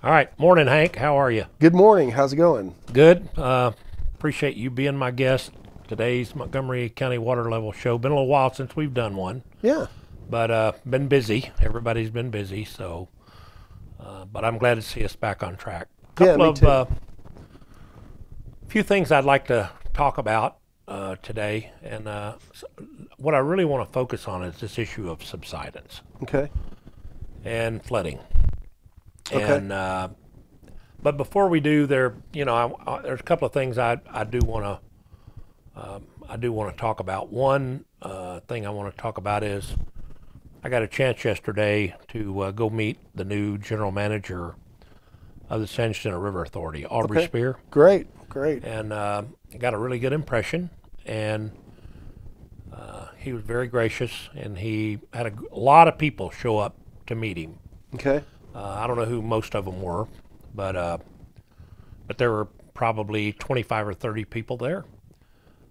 All right. Morning, Hank. How are you? Good morning. How's it going? Good. Appreciate you being my guest. Today's Montgomery County Water Level Show. Been a little while since we've done one, Yeah. but been busy. Everybody's been busy, so. But I'm glad to see us back on track. Yeah, me too. Few things I'd like to talk about today, and what I really want to focus on is this issue of subsidence Okay. and flooding. Okay. And but before we do, there's a couple of things I do want to talk about. One thing I want to talk about is I got a chance yesterday to go meet the new general manager of the San Jacinto River Authority, Aubrey Okay. Spear, Great. Great. and got a really good impression. And he was very gracious, and he had a lot of people show up to meet him. Okay. I don't know who most of them were, but there were probably 25 or 30 people there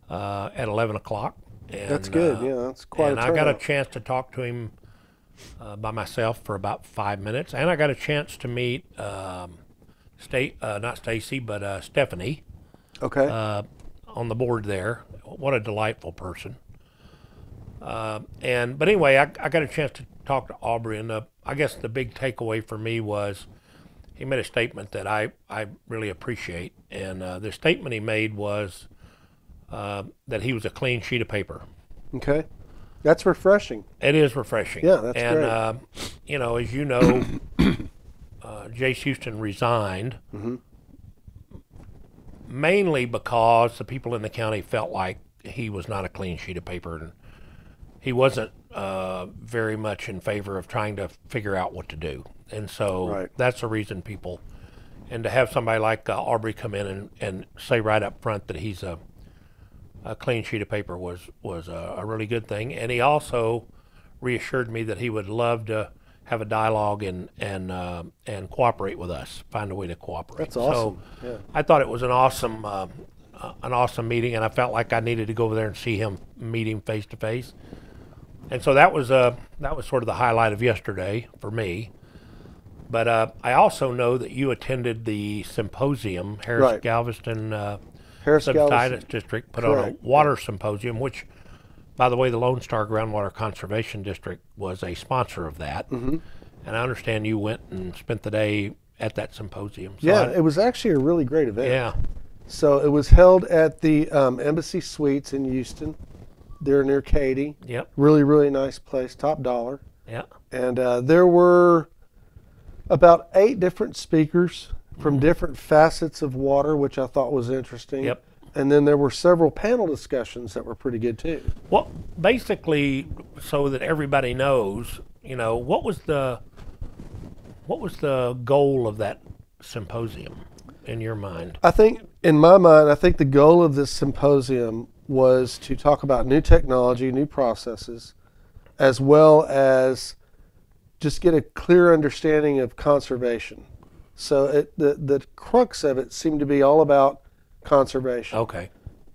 at 11 o'clock. And, That's good. Yeah, that's quite and a I got a turnout. chance to talk to him by myself for about 5 minutes, and I got a chance to meet not Stacy, but Stephanie Okay. on the board there. What a delightful person. But anyway, I got a chance to talk to Aubrey, and I guess the big takeaway for me was he made a statement that I really appreciate, and the statement he made was that he was a clean sheet of paper. Okay. That's refreshing. It is refreshing. Yeah, that's and, great. As you know, Jace Houston resigned mainly because the people in the county felt like he was not a clean sheet of paper, and he wasn't very much in favor of trying to figure out what to do. And so Right. that's the reason people, and to have somebody like Aubrey come in and say right up front that he's a clean sheet of paper was a really good thing. And he also reassured me that he would love to have a dialogue and cooperate with us, find a way to cooperate. That's awesome. So Yeah. I thought it was an awesome meeting, and I felt like I needed to go over there and see him, meet him face to face. And so that was sort of the highlight of yesterday for me. But I also know that you attended the symposium, Harris Right. Galveston Harris Subsidence Galveston. District put on a Correct. water symposium, which, by the way, the Lone Star Groundwater Conservation District was a sponsor of that. And I understand you went and spent the day at that symposium. So Yeah, it was actually a really great event. yeah, So it was held at the Embassy Suites in Houston. They're near Katy. yep, Really, really nice place. Top dollar. yeah, And there were about 8 different speakers from different facets of water, which I thought was interesting. Yep. And then there were several panel discussions that were pretty good too. Well, basically, so that everybody knows, what was the goal of that symposium in your mind? I think, in my mind, I think the goal of this symposium was to talk about new technology, new processes, as well as just get a clear understanding of conservation. So the crux of it seemed to be all about conservation. Okay.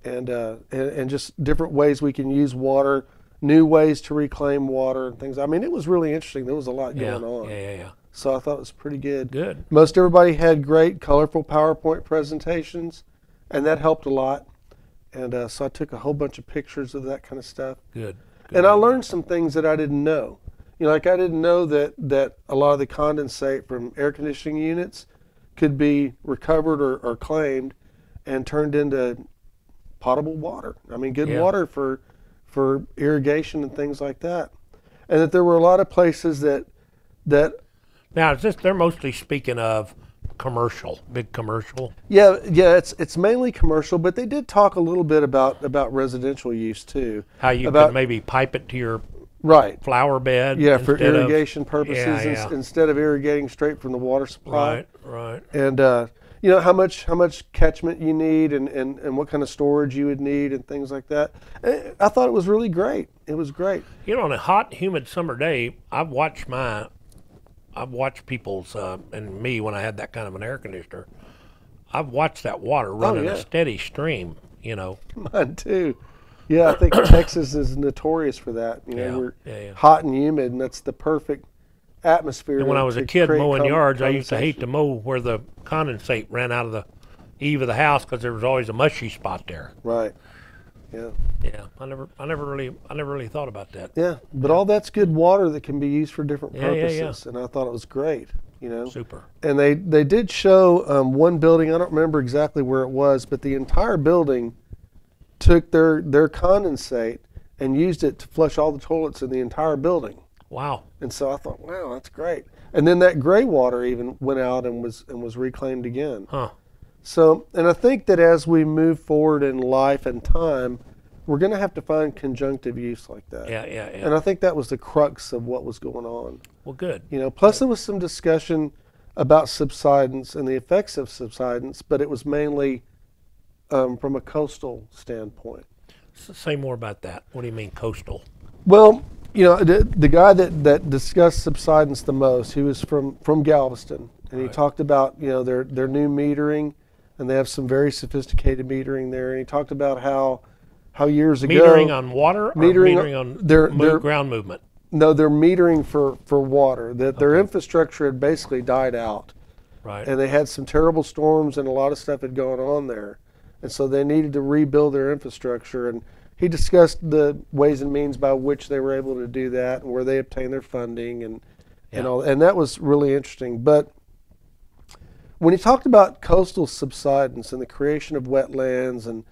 And just different ways we can use water, new ways to reclaim water and things. I mean, it was really interesting. There was a lot Yeah, going on. yeah. So I thought it was pretty good. Good. Most everybody had great, colorful PowerPoint presentations, and that helped a lot. And so I took a whole bunch of pictures of that kind of stuff. Good. And I learned some things that I didn't know. Like I didn't know that a lot of the condensate from air conditioning units could be recovered or claimed and turned into potable water. I mean, good Yeah. water for irrigation and things like that. And that there were a lot of places that Now, they're mostly speaking of commercial, big commercial. yeah, it's mainly commercial, but they did talk a little bit about residential use too. How you About- could maybe pipe it to your Right. flower bed. Yeah, for instead of- irrigation purposes Yeah. instead of irrigating straight from the water supply. Right. And how much catchment you need and what kind of storage you would need and things like that. I thought it was really great. It was great. On a hot, humid summer day, I've watched people's and me when I had that kind of an air conditioner. I've watched that water run in yeah. a steady stream. Mine too. Yeah, I think Texas is notorious for that. Yeah, We're yeah. hot and humid, and that's the perfect atmosphere. And when I was a kid create mowing yards, I used to hate condensation. to mow where the condensate ran out of the eave of the house because there was always a mushy spot there. Right. Yeah. Yeah, I never really thought about that. Yeah, but all that's good water that can be used for different Yeah, yeah, yeah. purposes, and I thought it was great. Super. And they did show one building. I don't remember exactly where it was, but the entire building took their condensate and used it to flush all the toilets in the entire building. Wow. And so I thought, wow, that's great. And then that gray water even went out and was reclaimed again. Huh. So, and I think that as we move forward in life and time, we're going to have to find conjunctive use like that. Yeah. And I think that was the crux of what was going on. Well, good. Plus there was some discussion about subsidence and the effects of subsidence, but it was mainly from a coastal standpoint. Say more about that. What do you mean coastal? Well, the guy that discussed subsidence the most, he was from Galveston, and he talked about their new metering, and they have some very sophisticated metering there. And he talked about how years ago Metering on water or metering on their ground movement? No, they're metering for water. That their infrastructure had basically died out, Right. and they had some terrible storms, and a lot of stuff had gone on there, and so they needed to rebuild their infrastructure. And he discussed the ways and means by which they were able to do that, and where they obtained their funding, and all. And that was really interesting. But when he talked about coastal subsidence and the creation of wetlands and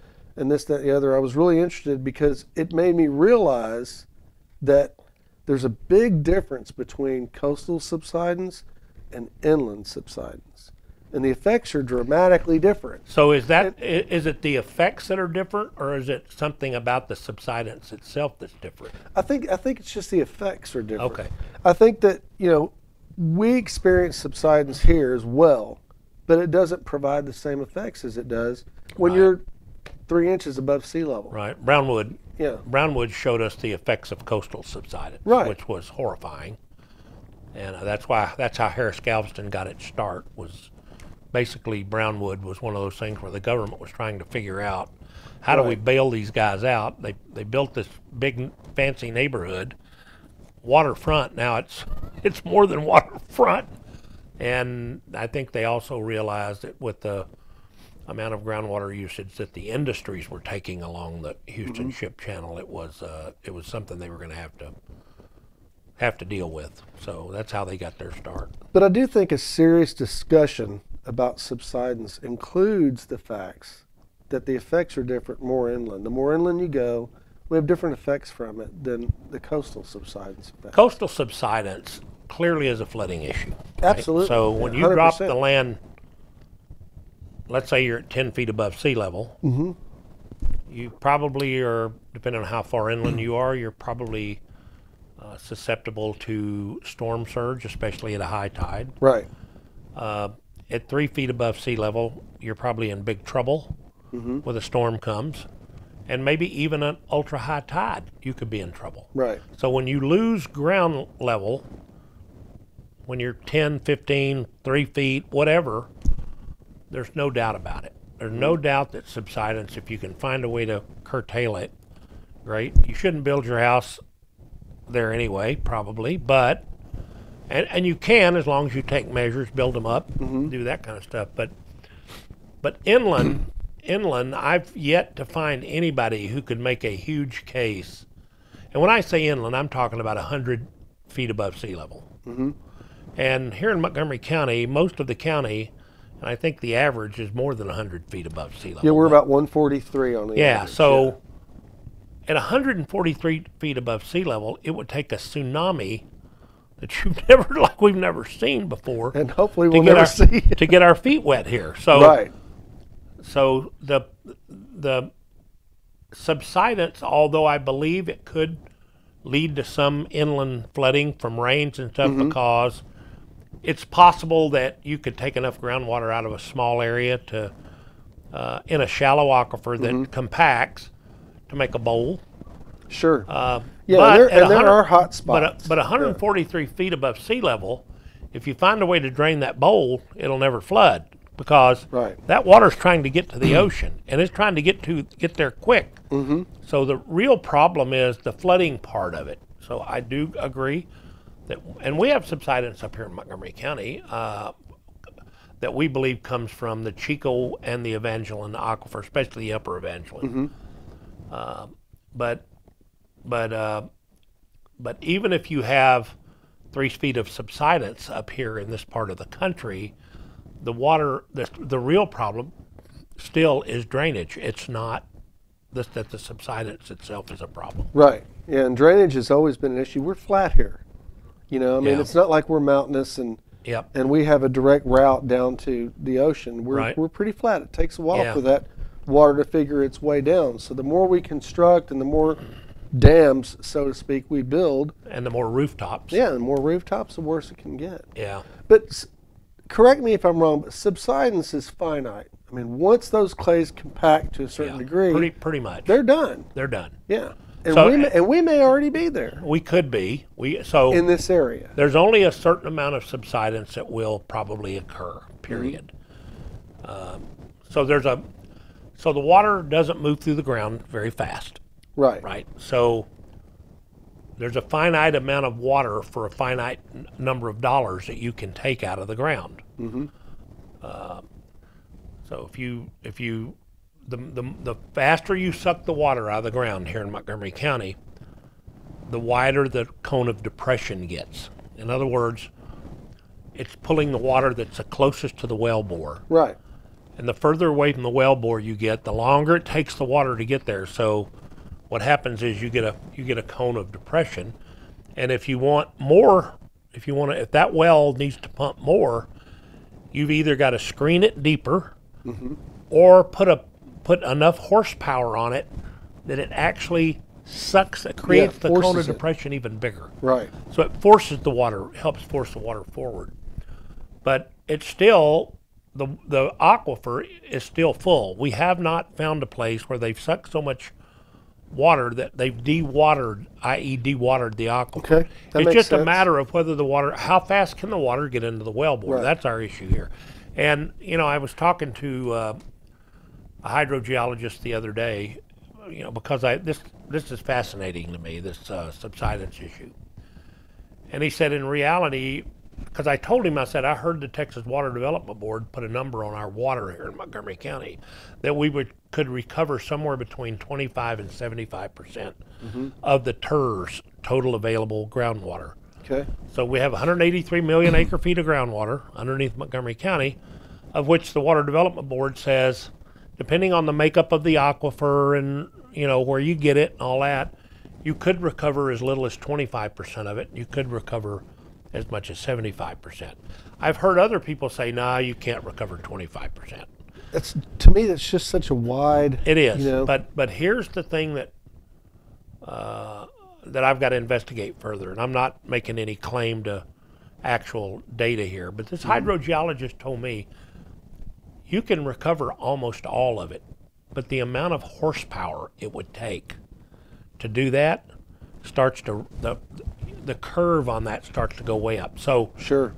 this, that, and the other, I was really interested because it made me realize that there's a big difference between coastal subsidence and inland subsidence. And the effects are dramatically different. So is it the effects that are different, or is it something about the subsidence itself that's different? I think it's just the effects are different. Okay. I think that, we experience subsidence here as well, but it doesn't provide the same effects as it does when you're 3 inches above sea level. Right. Brownwood. Yeah. Brownwood showed us the effects of coastal subsidence, which was horrifying, and that's how Harris Galveston got its start. Was basically Brownwood was one of those things where the government was trying to figure out how do we bail these guys out. They built this big fancy neighborhood, waterfront. Now it's more than waterfront, and I think they also realized that with the amount of groundwater usage that the industries were taking along the Houston Ship Channel, it was something they were going to have to deal with. So that's how they got their start. But I do think a serious discussion about subsidence includes the facts that the effects are different more inland. The more inland you go, we have different effects from it than the coastal subsidence effect. Coastal subsidence clearly is a flooding issue. Right? Absolutely. So when you 100%. drop the land, let's say you're at 10 feet above sea level, you probably are, depending on how far inland you are, you're probably susceptible to storm surge, especially at a high tide. Right. At 3 feet above sea level, you're probably in big trouble when a storm comes. And maybe even an ultra high tide, you could be in trouble. Right. So when you lose ground level, when you're 10, 15, 3 feet, whatever, there's no doubt about it. There's no doubt that subsidence, if you can find a way to curtail it, great. You shouldn't build your house there anyway, probably, but and you can, as long as you take measures, build them up, do that kind of stuff. But inland, I've yet to find anybody who could make a huge case. And when I say inland, I'm talking about 100 feet above sea level. And here in Montgomery County, most of the county, and I think the average is more than 100 feet above sea level. Yeah, we're about 143 on the average. So at 143 feet above sea level, it would take a tsunami that we've never seen before, and hopefully we'll never see to get our feet wet here. So So the subsidence, although I believe it could lead to some inland flooding from rains and stuff, because it's possible that you could take enough groundwater out of a small area to in a shallow aquifer that compacts to make a bowl. Sure. But there are hot spots. But 143 feet above sea level, if you find a way to drain that bowl, it'll never flood, because that water's trying to get to the ocean, and it's trying to get there quick. So the real problem is the flooding part of it. So I do agree and we have subsidence up here in Montgomery County that we believe comes from the Chico and the Evangeline aquifer, especially the upper Evangeline. But even if you have 3 feet of subsidence up here in this part of the country, the water, the real problem still is drainage. It's not that the subsidence itself is a problem. Right. Yeah, and drainage has always been an issue. We're flat here. You know, I mean, it's not like we're mountainous and we have a direct route down to the ocean. We're pretty flat. It takes a while for that water to figure its way down. So the more we construct and the more dams, so to speak, we build. And the more rooftops. Yeah, the more rooftops, the worse it can get. Yeah. But correct me if I'm wrong, but subsidence is finite. I mean, once those clays compact to a certain degree, pretty much, they're done. They're done. Yeah, and we may already be there. We could be. In this area, there's only a certain amount of subsidence that will probably occur. Period. So the water doesn't move through the ground very fast. Right. Right. So there's a finite amount of water for a finite number of dollars that you can take out of the ground. So the faster you suck the water out of the ground here in Montgomery County, the wider the cone of depression gets. In other words, it's pulling the water that's the closest to the well bore. Right. And the further away from the well bore you get, the longer it takes the water to get there. So what happens is you get a cone of depression, and if you want more, if that well needs to pump more, you've either got to screen it deeper, or put enough horsepower on it that it actually creates the cone of depression even bigger. Right. So it forces the water, helps force the water forward, but it's still the aquifer is still full. We have not found a place where they've sucked so much water that they've dewatered, i.e. dewatered the aquifer. Okay, it's just a matter of whether how fast can the water get into the well bore. Right. That's our issue here. And, I was talking to a hydrogeologist the other day, because this is fascinating to me, this subsidence issue. And he said, in reality, because I told him, I said, I heard the Texas Water Development Board put a number on our water here in Montgomery County that we could recover somewhere between 25 and 75% of the TERS, total available groundwater. Okay. So we have 183 million acre feet of groundwater underneath Montgomery County, of which the Water Development Board says, depending on the makeup of the aquifer and where you get it and all that, you could recover as little as 25% of it. You could recover as much as 75%. I've heard other people say, nah, you can't recover 25%. To me, that's just such a wide... It is, but here's the thing that I've got to investigate further, and I'm not making any claim to actual data here, but this hydrogeologist told me you can recover almost all of it, but the amount of horsepower it would take to do that starts to... the curve on that starts to go way up. So sure,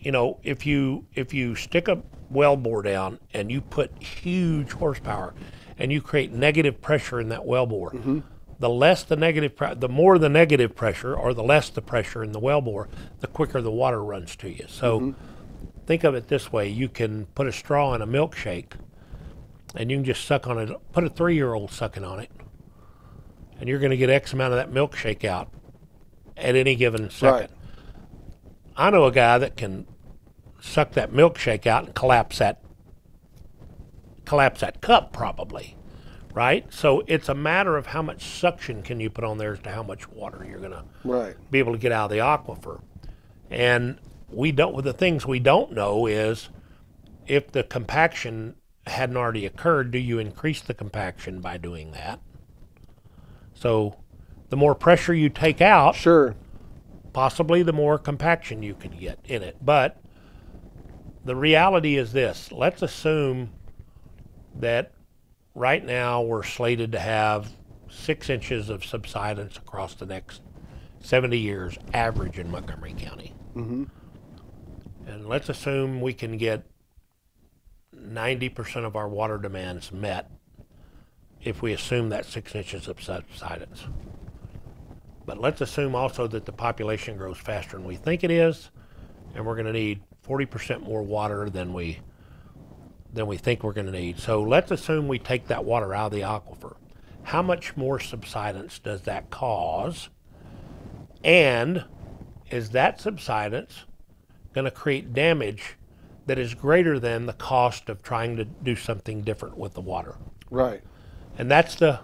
if you stick a well bore down and you put huge horsepower and you create negative pressure in that well bore, the less the negative, the more the negative pressure, or the less the pressure in the well bore, the quicker the water runs to you. So think of it this way: you can put a straw in a milkshake, and you can just suck on it. Put a 3-year-old sucking on it, and you're going to get X amount of that milkshake out at any given second. Right. I know a guy that can suck that milkshake out and collapse that cup probably, right? So it's a matter of how much suction can you put on there as to how much water you're going to be able to get out of the aquifer. And the things we don't know is if the compaction hadn't already occurred, do you increase the compaction by doing that? So the more pressure you take out, sure, possibly the more compaction you can get in it. But the reality is this: let's assume that right now we're slated to have 6 inches of subsidence across the next 70 years average in Montgomery County. And let's assume we can get 90% of our water demands met if we assume that 6 inches of subsidence. But let's assume also that the population grows faster than we think it is, and we're going to need 40% more water than we think we're going to need. So let's assume we take that water out of the aquifer. How much more subsidence does that cause? And is that subsidence going to create damage that is greater than the cost of trying to do something different with the water? Right. And that's the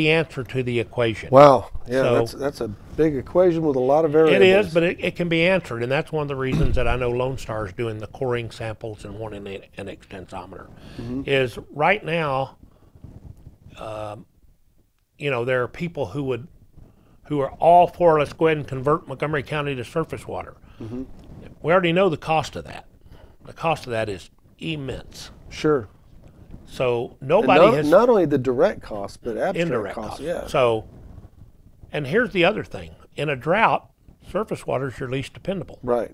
answer to the equation. Wow. Yeah, So- that's a big equation with a lot of variables. It is, but it can be answered, and that's one of the reasons that I know Lone Star is doing the coring samples and wanting an extensometer. Is right now, there are people who are all for, let's go ahead and convert Montgomery County to surface water. We already know the cost of that. The cost of that is immense. Sure. So And nobody has not only the direct cost, but abstract indirect cost. costs. Yeah. So, and here's the other thing: in a drought, surface water is your least dependable. Right.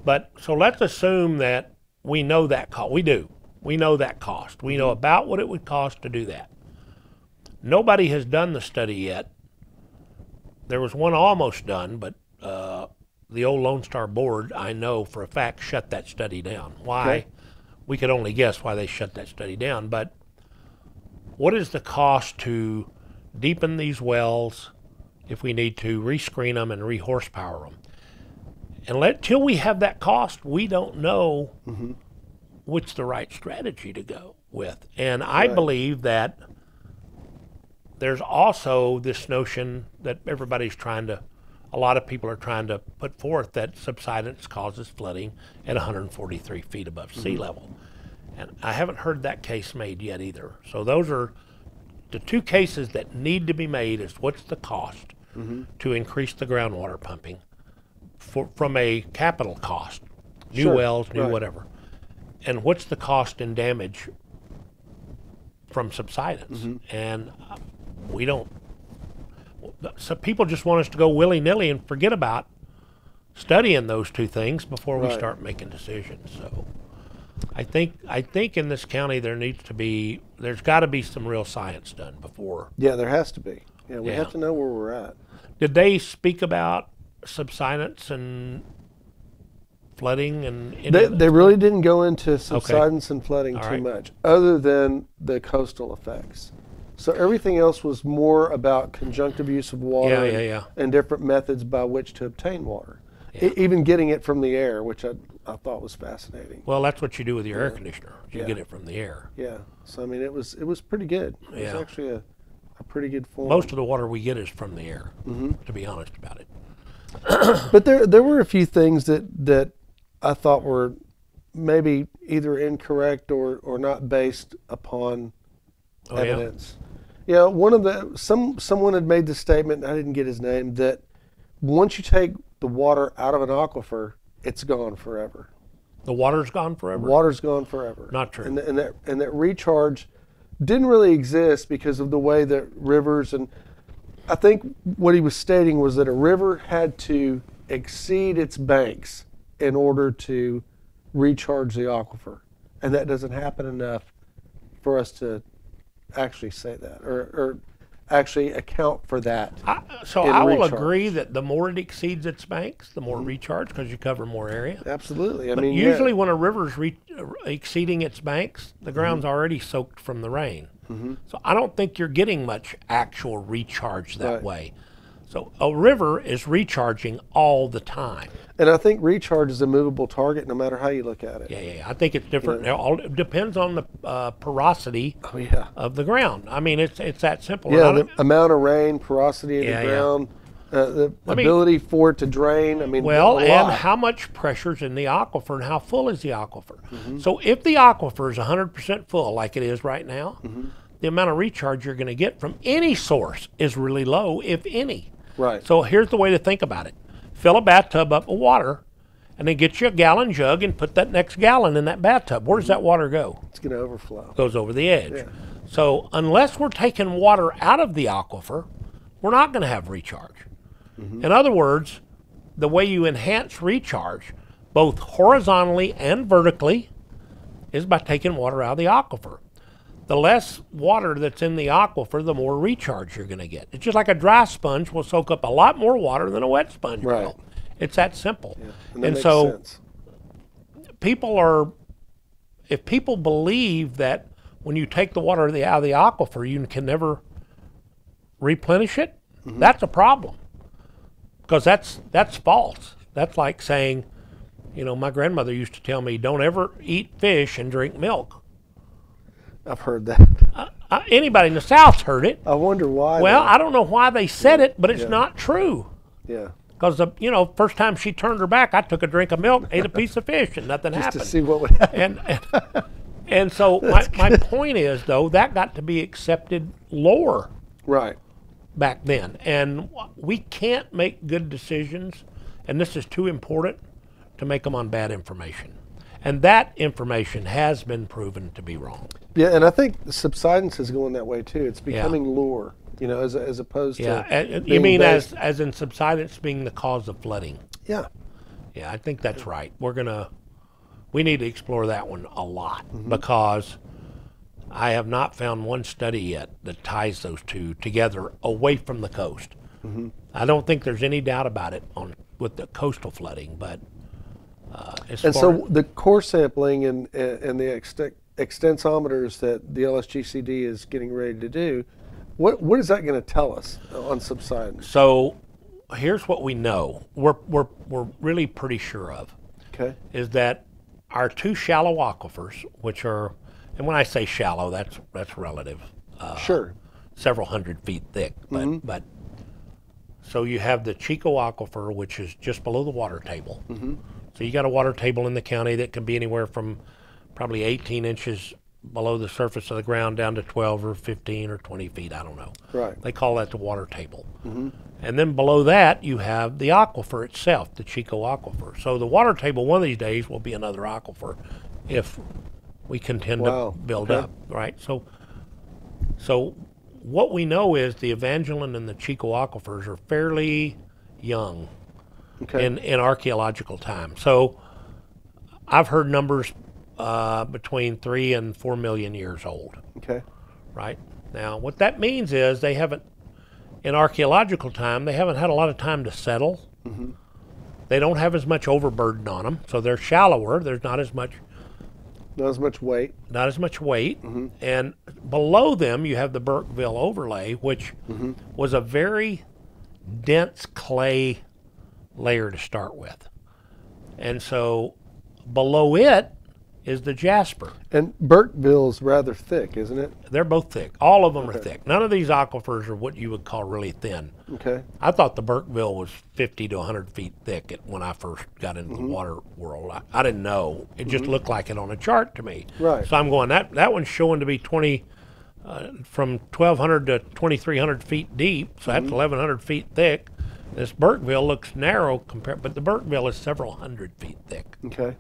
But so let's assume that we know that cost. We do. We know that cost. We know about what it would cost to do that. Nobody has done the study yet. There was one almost done, but the old Lone Star board, I know for a fact, shut that study down. Why? Okay. We could only guess why they shut that study down. But what is the cost to deepen these wells if we need to rescreen them and re-horsepower them? And till we have that cost, we don't know what's the right strategy to go with. And I Right. believe that there's also this notion that a lot of people are trying to put forth, that subsidence causes flooding at 143 feet above sea level. And I haven't heard that case made yet either. So those are the two cases that need to be made: is what's the cost to increase the groundwater pumping from a capital cost, new Sure, wells, new right. whatever, and what's the cost and damage from subsidence. And we don't. So people just want us to go willy-nilly and forget about studying those two things before we Right. start making decisions. So I think in this county there's got to be some real science done before. Yeah, there has to be. Yeah, we Yeah. have to know where we're at. Did they speak about subsidence and flooding and any of They that? really didn't go into subsidence and flooding All too right. much, other than the coastal effects. So everything else was more about conjunctive use of water Yeah. and different methods by which to obtain water. Yeah. Even getting it from the air, which I thought was fascinating. Well, that's what you do with your air conditioner. You Yeah. get it from the air. Yeah. So I mean, it was pretty good. It Yeah. was actually a pretty good form. Most of the water we get is from the air, to be honest about it. But there were a few things that I thought were maybe either incorrect or not based upon Oh, yeah? evidence. Yeah, someone had made the statement, I didn't get his name, that once you take the water out of an aquifer, it's gone forever. The water's gone forever? Water's gone forever. Not true. And that recharge didn't really exist because of the way that rivers, and I think what he was stating was that a river had to exceed its banks in order to recharge the aquifer. And that doesn't happen enough for us to actually say that or actually account for that. So in I will recharge. agree that the more it exceeds its banks, the more recharge, because you cover more area. Absolutely. I But mean, usually yeah. when a river's exceeding its banks, the ground's already soaked from the rain. So I don't think you're getting much actual recharge that Right. way. So a river is recharging all the time. And I think recharge is a movable target no matter how you look at it. Yeah. I think it's different. It depends on the porosity Oh, yeah. of the ground. I mean, it's that simple. Yeah, And I the amount of rain, porosity of Yeah, the yeah. ground, the I mean- ability for it to drain. I mean, Well, a and lot. how much pressure's in the aquifer and how full is the aquifer? So if the aquifer is 100% full, like it is right now, the amount of recharge you're going to get from any source is really low, if any. Right. So here's the way to think about it. Fill a bathtub up with water, and then get you a gallon jug and put that next gallon in that bathtub. Where does that water go? It's going to overflow. Goes over the edge. Yeah. So unless we're taking water out of the aquifer, we're not going to have recharge. In other words, the way you enhance recharge, both horizontally and vertically, is by taking water out of the aquifer. the less water that's in the aquifer, the more recharge you're going to get. It's just like a dry sponge will soak up a lot more water than a wet sponge Right. will. It's that simple. Yeah. And that makes so sense. if people believe that when you take the water out of the aquifer, you can never replenish it, that's a problem. Because that's false. That's like saying, my grandmother used to tell me, don't ever eat fish and drink milk. I've heard that. Anybody in the South's heard it. I wonder why. Well, though. I don't know why they said it, but it's Yeah. not true. Yeah. Because first time she turned her back, I took a drink of milk, ate a piece of fish, and nothing Just happened. to see what would happen. And so my point is, though, that got to be accepted lore Right. back then. And we can't make good decisions, and this is too important to make them on bad information. And that information has been proven to be wrong. Yeah, and I think the subsidence is going that way too. It's becoming lore, as opposed Yeah, to. you mean based. as in subsidence being the cause of flooding? Yeah. Yeah, I think that's right. We need to explore that one a lot because I have not found one study yet that ties those two together away from the coast. I don't think there's any doubt about it with the coastal flooding, but So the core sampling and the extensometers that the LSGCD is getting ready to do, what is that going to tell us on subsidence? So here's what we know. We're really pretty sure of. Okay. Is that our two shallow aquifers, which are, and when I say shallow, that's relative. Sure. Several hundred feet thick, but so you have the Chico aquifer, which is just below the water table. So you got a water table in the county that can be anywhere from probably 18 inches below the surface of the ground down to 12 or 15 or 20 feet, I don't know. Right. They call that the water table. And then below that you have the aquifer itself, the Chico aquifer. So the water table one of these days will be another aquifer if we continue to build up, right? So what we know is the Evangeline and the Chico aquifers are fairly young in archaeological time. So I've heard numbers between 3 and 4 million years old. Okay. Right? Now, what that means is they haven't, in archaeological time, they haven't had a lot of time to settle. They don't have as much overburden on them, so they're shallower. There's not as much weight. Not as much weight. And below them, you have the Burkeville overlay, which was a very dense clay layer to start with. And so below it is the jasper. And Burkeville's rather thick, isn't it? They're both thick. All of them are thick. None of these aquifers are what you would call really thin. Okay. I thought the Burkeville was 50 to 100 feet thick when I first got into the water world. I didn't know. It just looked like it on a chart to me. Right. So I'm going, that one's showing to be from 1,200 to 2,300 feet deep. So that's 1,100 feet thick. This Burkeville looks narrow compared, but the Burkeville is several hundred feet thick. Okay.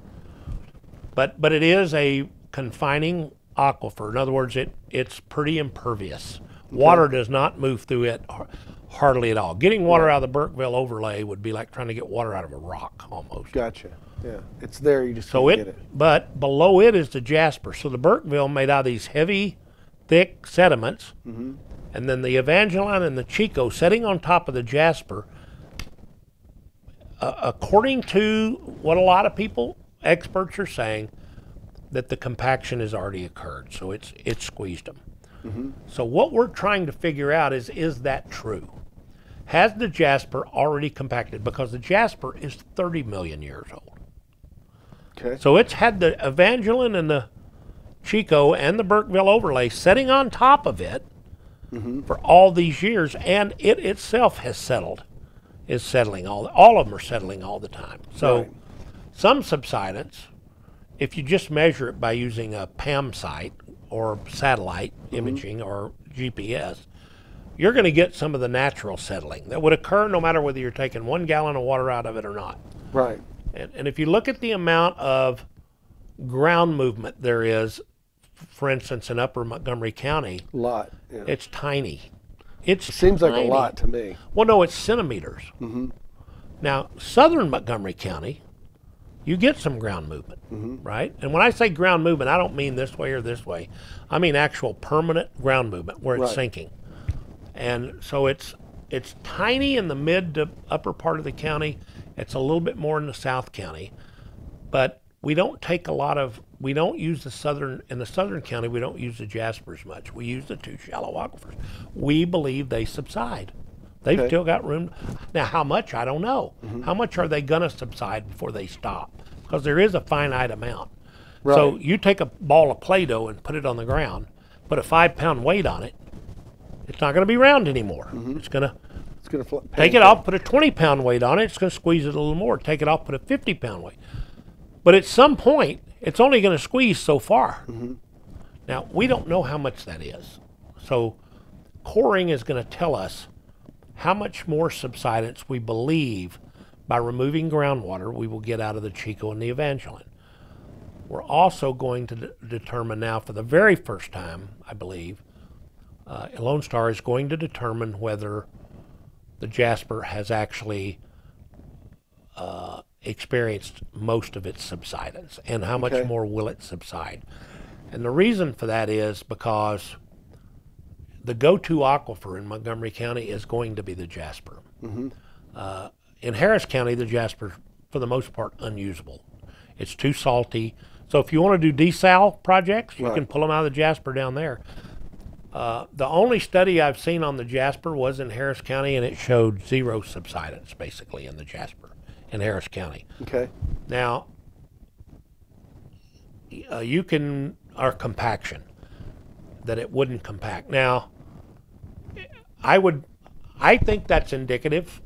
But it is a confining aquifer. In other words, it's pretty impervious. Water does not move through it hardly at all. Getting water out of the Burkeville overlay would be like trying to get water out of a rock almost. Gotcha. Yeah. It's there, you just So can't get it. But below it is the jasper. So the Burkeville made out of these heavy, thick sediments, and then the Evangeline and the Chico sitting on top of the jasper. According to what a lot of experts are saying, that the compaction has already occurred, so it's squeezed them. So what we're trying to figure out is that true? Has the jasper already compacted? Because the jasper is 30 million years old. Okay. So it's had the Evangeline and the Chico and the Burkeville overlay sitting on top of it for all these years, and it itself has settled. Is settling all of them are settling all the time. So some subsidence, if you just measure it by using a PAM site or satellite imaging or GPS, you're going to get some of the natural settling that would occur no matter whether you're taking 1 gallon of water out of it or not. Right. And if you look at the amount of ground movement there is, for instance, in upper Montgomery County, A lot. Yeah. it's tiny. It seems like a lot to me. Well, no, it's centimeters. Now, southern Montgomery County, you get some ground movement, right? And when I say ground movement, I don't mean this way or this way. I mean actual permanent ground movement where it's sinking. And so it's tiny in the mid to upper part of the county. It's a little bit more in the South County. But we don't take we don't use in the southern county, we don't use the Jaspers much. We use the two shallow aquifers. We believe they subside. They've still got room. Now, how much, I don't know. How much are they going to subside before they stop? Because there is a finite amount. Right. So you take a ball of Play-Doh and put it on the ground, put a 5-pound weight on it, it's not going to be round anymore. It's going to take it off, put a 20-pound weight on it, it's going to squeeze it a little more. Take it off, put a 50-pound weight. But at some point, it's only going to squeeze so far. Now, we don't know how much that is. So coring is going to tell us how much more subsidence we believe by removing groundwater we will get out of the Chico and the Evangeline. We're also going to determine now, for the very first time, I believe, Lone Star is going to determine whether the Jasper has actually experienced most of its subsidence and how much more will it subside. And the reason for that is because the go-to aquifer in Montgomery County is going to be the Jasper. In Harris County, the Jasper, for the most part, unusable. It's too salty. So if you want to do desal projects, you can pull them out of the Jasper down there. The only study I've seen on the Jasper was in Harris County, and it showed zero subsidence, basically, in the Jasper in Harris County. Now, or compaction, that it wouldn't compact. Now, I think that's indicative,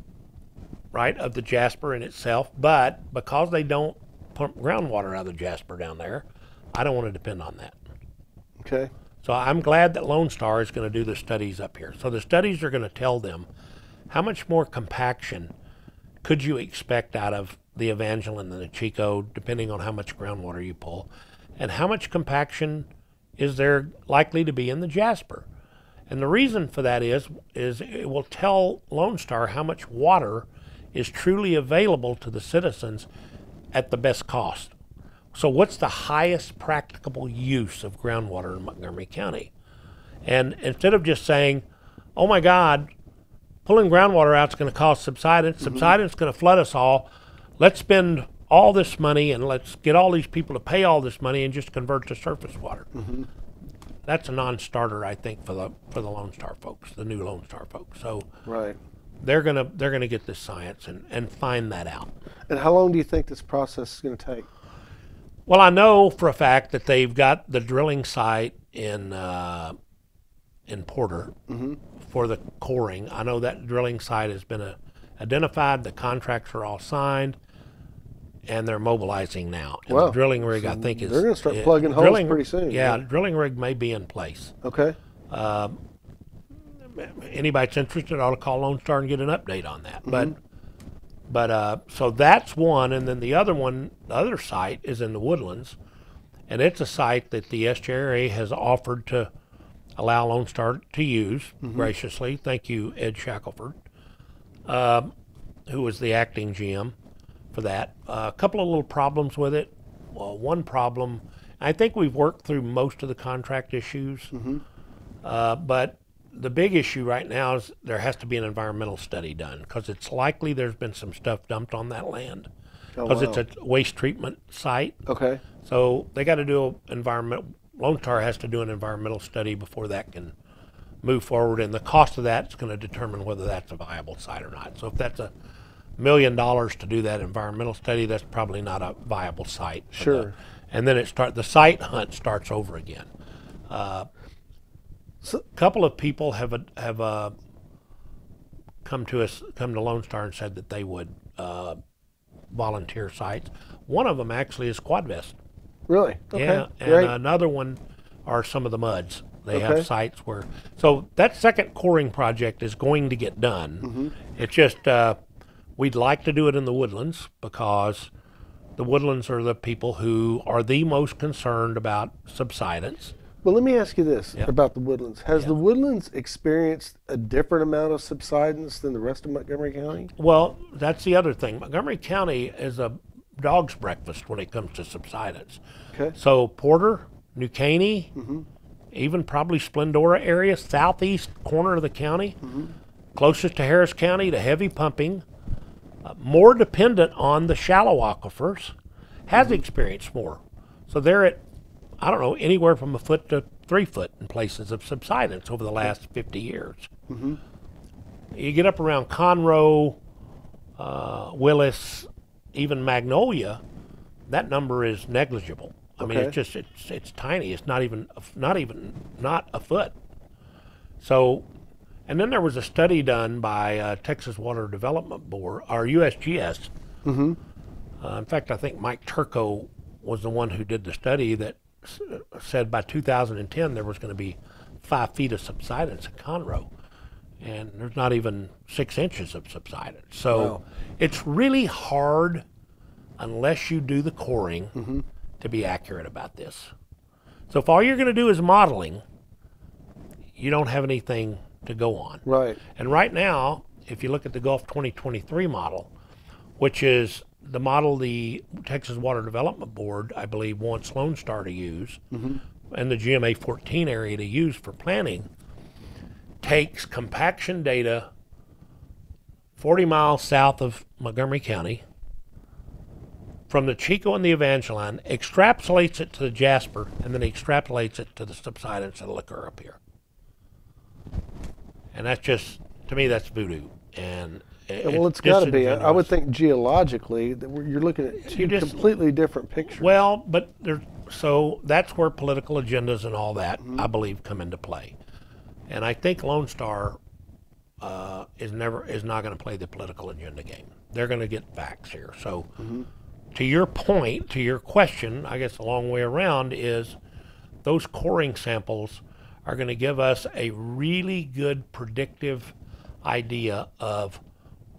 right, of the Jasper in itself, but because they don't pump groundwater out of the Jasper down there, I don't want to depend on that. So I'm glad that Lone Star is going to do the studies up here. So the studies are going to tell them how much more compaction could you expect out of the Evangeline and the Chico, depending on how much groundwater you pull, and how much compaction is there likely to be in the Jasper. And the reason for that is it will tell Lone Star how much water is truly available to the citizens at the best cost. So what's the highest practicable use of groundwater in Montgomery County? And instead of just saying, oh my God, pulling groundwater out is going to cause subsidence, subsidence is going to flood us all, let's spend all this money and let's get all these people to pay all this money and just convert to surface water. That's a non-starter, I think, for the Lone Star folks, the new Lone Star folks. So they're gonna get this science and find that out. And how long do you think this process is going to take? Well, I know for a fact that they've got the drilling site in Porter for the coring. I know that drilling site has been identified. The contracts are all signed, and they're mobilizing now. And the drilling rig, I think, is... They're going to start plugging holes pretty soon. Yeah, the drilling rig may be in place. Anybody that's interested ought to call Lone Star and get an update on that. But so that's one, and then the other site is in the Woodlands, and it's a site that the SJRA has offered to allow Lone Star to use graciously. Thank you, Ed Shackelford, who was the acting GM for that. A couple of little problems with it. Well, one problem, I think we've worked through most of the contract issues, but the big issue right now is there has to be an environmental study done because it's likely there's been some stuff dumped on that land because it's a waste treatment site. So they got to do Lone Star has to do an environmental study before that can move forward, and the cost of that's going to determine whether that's a viable site or not. So if that's $1 million to do that environmental study, that's probably not a viable site. And then the site hunt starts over again. So a couple of people have come to Lone Star and said that they would volunteer sites. One of them actually is Quadvest. Really? Yeah, and another one are some of the muds. They have sites where, so that second coring project is going to get done. It's just we'd like to do it in the Woodlands because the Woodlands are the people who are the most concerned about subsidence. Well, let me ask you this about the Woodlands. Has the Woodlands experienced a different amount of subsidence than the rest of Montgomery County? Well, that's the other thing. Montgomery County is a dog's breakfast when it comes to subsidence. Okay. So Porter, New Caney, even probably Splendora area, southeast corner of the county, closest to Harris County to heavy pumping, more dependent on the shallow aquifers, has experienced more. So they're at, I don't know, anywhere from a foot to 3 foot in places of subsidence over the last 50 years. You get up around Conroe, Willis, even Magnolia, that number is negligible. I mean, it's just it's tiny. It's not even a foot. So, and then there was a study done by Texas Water Development Board, or USGS. In fact, I think Mike Turco was the one who did the study that said by 2010 there was going to be 5 feet of subsidence in Conroe, and there's not even 6 inches of subsidence. So it's really hard unless you do the coring to be accurate about this. So if all you're going to do is modeling, you don't have anything to go on. Right. And right now, if you look at the Gulf 2023 model, which is the model the Texas Water Development Board, I believe, wants Lone Star to use, and the GMA 14 area to use for planning, takes compaction data 40 miles south of Montgomery County, from the Chico and the Evangeline, extrapolates it to the Jasper, and then extrapolates it to the subsidence that'll occur up here. And that's just, to me, that's voodoo. And well, it's got to be. I would think geologically that you're looking at two completely different pictures. Well, but so that's where political agendas and all that, I believe, come into play. And I think Lone Star is not going to play the political agenda game. They're going to get facts here. So, to your point, to your question, I guess a long way around is those coring samples are going to give us a really good predictive idea of.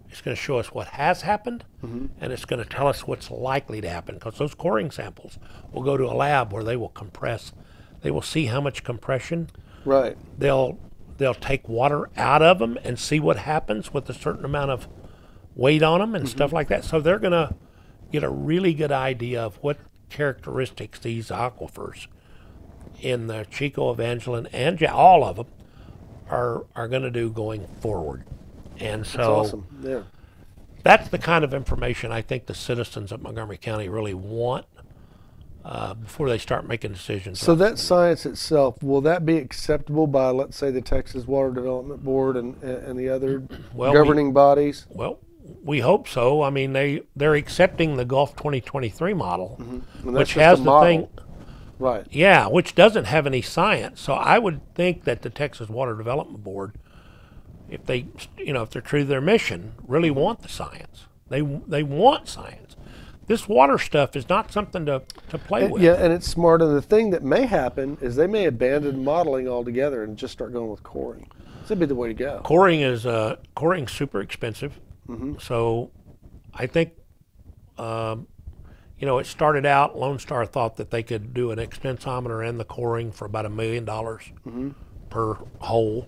It's going to show us what has happened, and it's going to tell us what's likely to happen, because those coring samples will go to a lab where they will compress. They will see how much compression. Right. They'll take water out of them and see what happens with a certain amount of weight on them and stuff like that. So they're going to get a really good idea of what characteristics these aquifers in the Chico, Evangeline, and all of them are going to do going forward. And so that's awesome. Yeah. That's the kind of information I think the citizens of Montgomery County really want before they start making decisions. So that science itself, will that be acceptable by, let's say, the Texas Water Development Board and the other governing bodies? Well, we hope so. I mean, they're accepting the Gulf 2023 model, which has the thing. Right. Yeah, which doesn't have any science. So I would think that the Texas Water Development Board, if they, if they're true to their mission, really want the science. They want science. This water stuff is not something to play with. Yeah, and it's smart. And the thing that may happen is they may abandon modeling altogether and just start going with coring. That'd be the way to go. Coring's super expensive. So I think, it started out, Lone Star thought that they could do an extensometer and the coring for about $1 million per hole.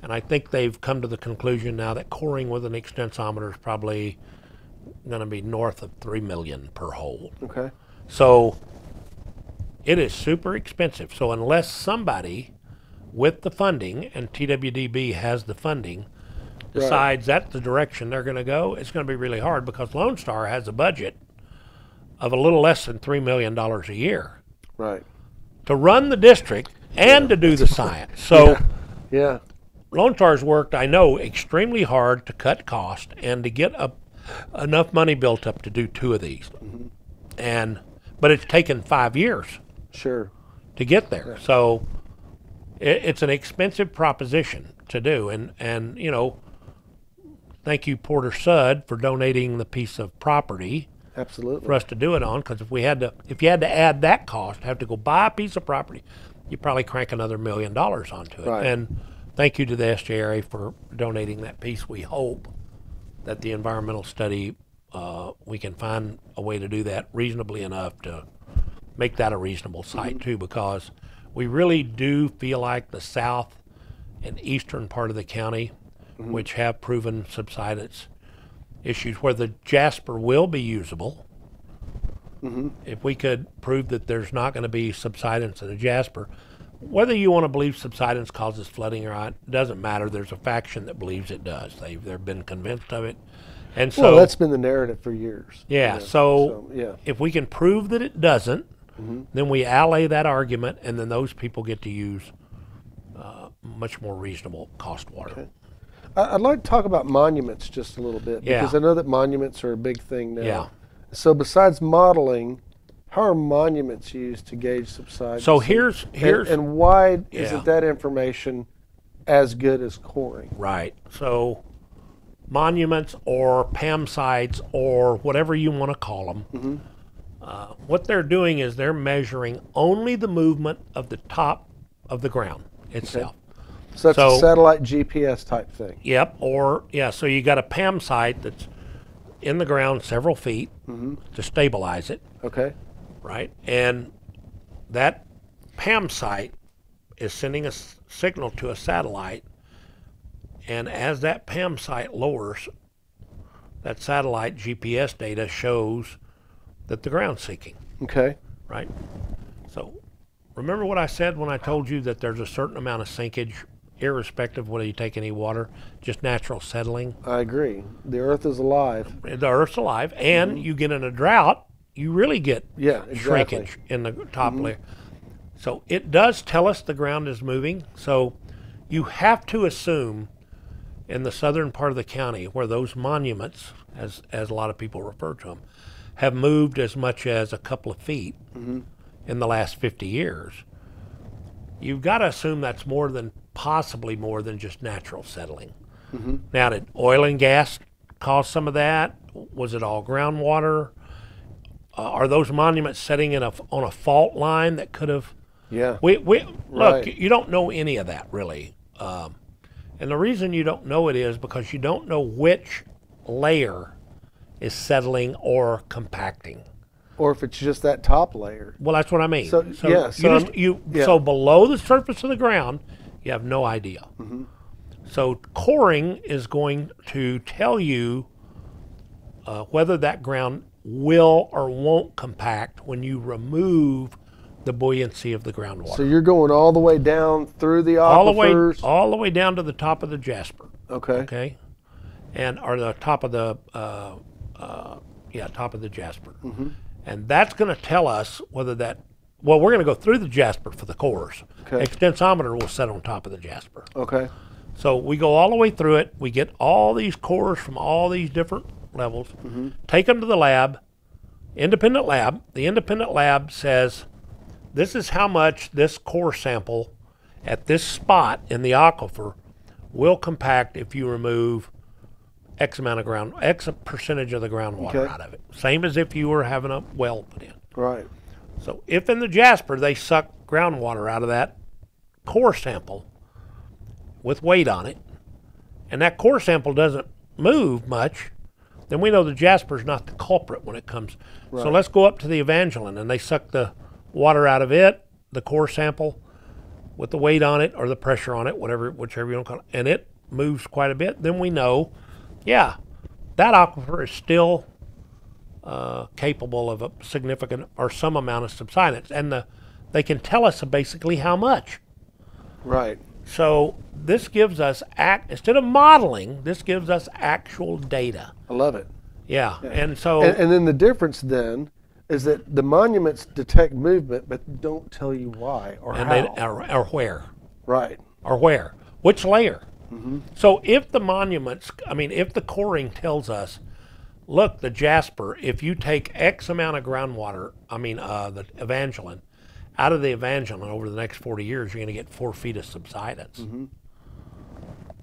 And I think they've come to the conclusion now that coring with an extensometer is probably going to be north of $3 million per hole. Okay. So it is super expensive. So unless somebody with the funding, and TWDB has the funding, decides that's the direction they're going to go, it's going to be really hard, because Lone Star has a budget of a little less than $3 million a year. Right. To run the district and to do the science. So yeah. Lone Star's worked, I know, extremely hard to cut cost and to get enough money built up to do 2 of these. But it's taken 5 years. Sure. To get there. Yeah. So it's an expensive proposition to do. And thank you, Porter Sud, for donating the piece of property. Absolutely. For us to do it on, because if you had to add that cost, have to go buy a piece of property, you probably crank another $1 million onto it. Right. And thank you to the SJRA for donating that piece. We hope that the environmental study, we can find a way to do that reasonably enough to make that a reasonable site too, because we really do feel like the south and eastern part of the county, which have proven subsidence issues, where the Jasper will be usable, if we could prove that there's not going to be subsidence in a jasper, whether you want to believe subsidence causes flooding or not, doesn't matter. There's a faction that believes it does. They've been convinced of it. And so, well, that's been the narrative for years. Yeah. So if we can prove that it doesn't, then we allay that argument, and then those people get to use much more reasonable cost water. Okay. I'd like to talk about monuments just a little bit, because I know that monuments are a big thing now. Yeah. So besides modeling, how are monuments used to gauge subsidence? So here's and why isn't that information as good as coring? Right. So monuments or PAM sites or whatever you want to call them, what they're doing is they're measuring only the movement of the top of the ground itself. Okay. So that's a satellite GPS type thing. Yep. Or so you got a PAM site that's in the ground several feet to stabilize it. Okay. Right. And that PAM site is sending a signal to a satellite, and as that PAM site lowers, that satellite GPS data shows that the ground's sinking. Okay. Right. So remember what I said when I told you that there's a certain amount of sinkage irrespective of whether you take any water, just natural settling? I agree. The earth is alive. The earth's alive, and you get in a drought, you really get shrinkage in the top layer. So it does tell us the ground is moving. So you have to assume in the southern part of the county where those monuments, as a lot of people refer to them, have moved as much as a couple of feet in the last 50 years, you've got to assume that's possibly more than just natural settling. Now, did oil and gas cause some of that? Was it all groundwater? Are those monuments setting on a fault line that could have? Yeah. Look, you don't know any of that really, and the reason you don't know it is because you don't know which layer is settling or compacting. Or if it's just that top layer. Well, that's what I mean. So below the surface of the ground, you have no idea. So coring is going to tell you whether that ground will or won't compact when you remove the buoyancy of the groundwater. So you're going all the way down through the aquifers? All the way down to the top of the jasper. Okay. Okay. Or the top of the top of the jasper. And that's going to tell us whether we're going to go through the jasper for the cores. Okay. Extensometer will set on top of the jasper. Okay. So we go all the way through it. We get all these cores from all these different levels, take them to the lab, independent lab. The independent lab says, this is how much this core sample at this spot in the aquifer will compact if you remove X percentage of the groundwater out of it. Same as if you were having a well put in. Right. So if in the jasper they suck groundwater out of that core sample with weight on it, and that core sample doesn't move much, then we know the jasper's not the culprit when it comes. So let's go up to the Evangeline, and they suck the water out of it, the core sample, with the weight on it or the pressure on it, whichever you want to call it, and it moves quite a bit. Then we know, that aquifer is still capable of a significant or some amount of subsidence, and they can tell us basically how much. Right. So this gives us, instead of modeling, this gives us actual data. I love it. Yeah. And so. And then the difference then is that the monuments detect movement, but don't tell you why or how. Or where. Right. Or where. Which layer. So if the if the coring tells us, look, the jasper, if you take X amount of groundwater, the Evangeline, out of the Evangeline over the next 40 years, you're going to get 4 feet of subsidence.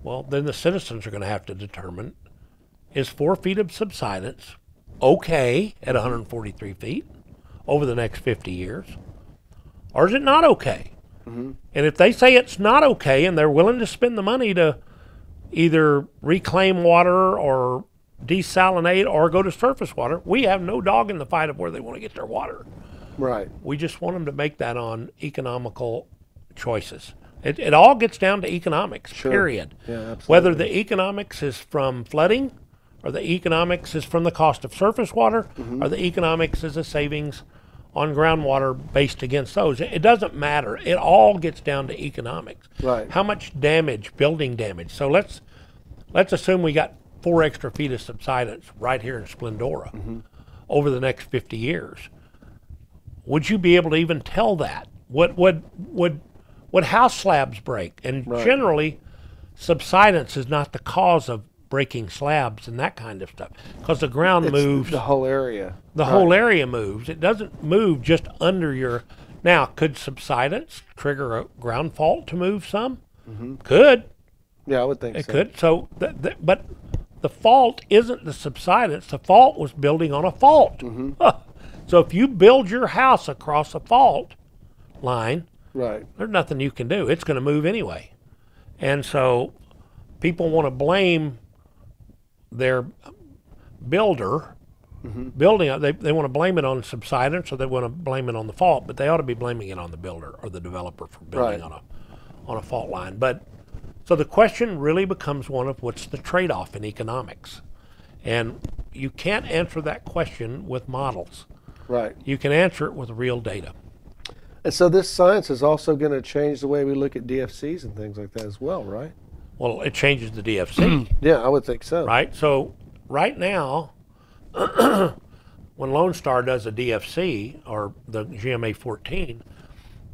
Well, then the citizens are going to have to determine, is 4 feet of subsidence okay at 143 feet over the next 50 years? Or is it not okay? And if they say it's not okay and they're willing to spend the money to either reclaim water or desalinate or go to surface water, we have no dog in the fight of where they want to get their water. Right. We just want them to make that on economical choices. It all gets down to economics, period. Yeah, absolutely. Whether the economics is from flooding or the economics is from the cost of surface water, or the economics is a savings on groundwater based against those. It doesn't matter. It all gets down to economics. Right. How much damage, building damage. So let's assume we got 4 extra feet of subsidence right here in Splendora over the next 50 years. Would you be able to even tell that? Would house slabs break? And generally, subsidence is not the cause of breaking slabs and that kind of stuff, because the ground moves. The whole area. The whole area moves. It doesn't move just under your. Now, could subsidence trigger a ground fault to move some? Could. Yeah, I would think It so. could. So, but the fault isn't the subsidence. The fault was building on a fault. So if you build your house across a fault line, Right. there's nothing you can do. It's going to move anyway. And so people want to blame their builder building. They want to blame it on subsidence, or they want to blame it on the fault, but they ought to be blaming it on the builder or the developer for building on a fault line. But so the question really becomes one of what's the trade-off in economics? And you can't answer that question with models. Right. You can answer it with real data. And so this science is also going to change the way we look at DFCs and things like that as well, right? Well, it changes the DFC, Yeah, I would think so. right? So right now, when Lone Star does a DFC or the GMA 14,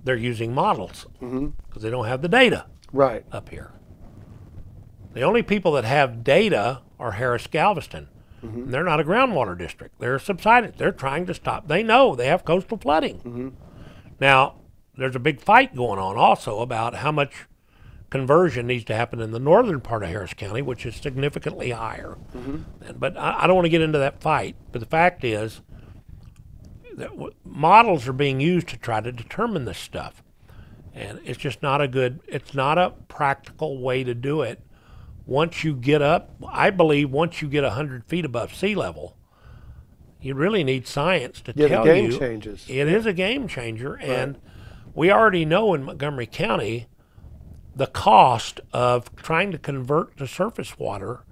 they're using models because they don't have the data Right. up here. The only people that have data are Harris Galveston. And they're not a groundwater district. They're a subsidence. They're trying to stop. They know they have coastal flooding. Now, there's a big fight going on also about how much conversion needs to happen in the northern part of Harris County, which is significantly higher. But I don't want to get into that fight. But the fact is that models are being used to try to determine this stuff. And it's just not it's not a practical way to do it. Once you get up, I believe once you get 100 feet above sea level, you really need science to tell you. Yeah, the game changes. It is a game changer. And we already know in Montgomery County the cost of trying to convert to surface water.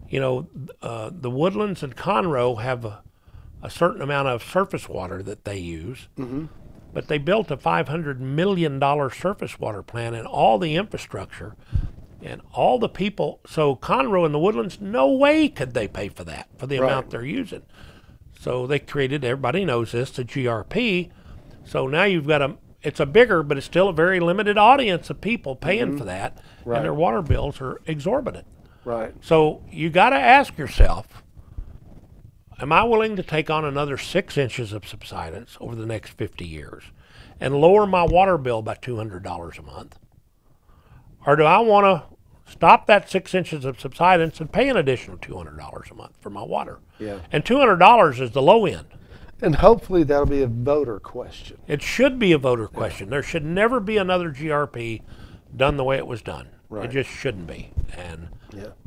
You know, the Woodlands and Conroe have a certain amount of surface water that they use. But they built a $500 million surface water plant and all the infrastructure. And all the people, so Conroe and the Woodlands, no way could they pay for that, for the amount they're using. So they created, everybody knows this, the GRP. So now you've got it's a bigger, but it's still a very limited audience of people paying for that. And their water bills are exorbitant. Right. So you got to ask yourself, am I willing to take on another 6 inches of subsidence over the next 50 years and lower my water bill by $200 a month? Or do I want to stop that 6 inches of subsidence and pay an additional $200 a month for my water? Yeah. And $200 is the low end. And hopefully that'll be a voter question. It should be a voter question. There should never be another GRP done the way it was done. It just shouldn't be. And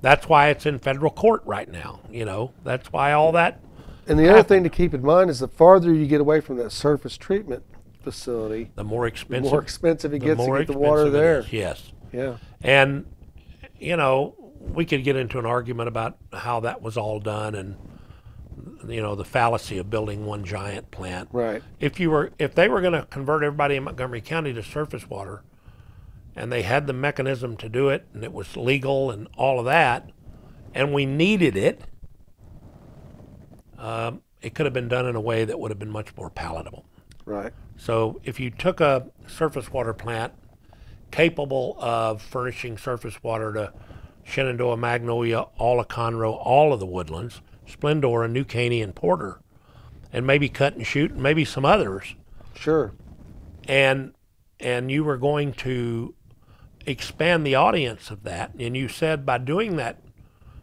that's why it's in federal court right now. You know, that's why all that. And the other thing to keep in mind is the farther you get away from that surface treatment facility, the more expensive, it gets to get the water there. Yes. Yeah. And, you know, we could get into an argument about how that was all done and, you know, the fallacy of building one giant plant. Right. If they were going to convert everybody in Montgomery County to surface water and they had the mechanism to do it and it was legal and all of that and we needed it, it could have been done in a way that would have been much more palatable. Right. So if you took a surface water plant capable of furnishing surface water to Shenandoah, Magnolia, all of Conroe, all of the Woodlands, Splendora, New Caney, and Porter, and maybe Cut and Shoot, and maybe some others. Sure. And you were going to expand the audience of that, and you said by doing that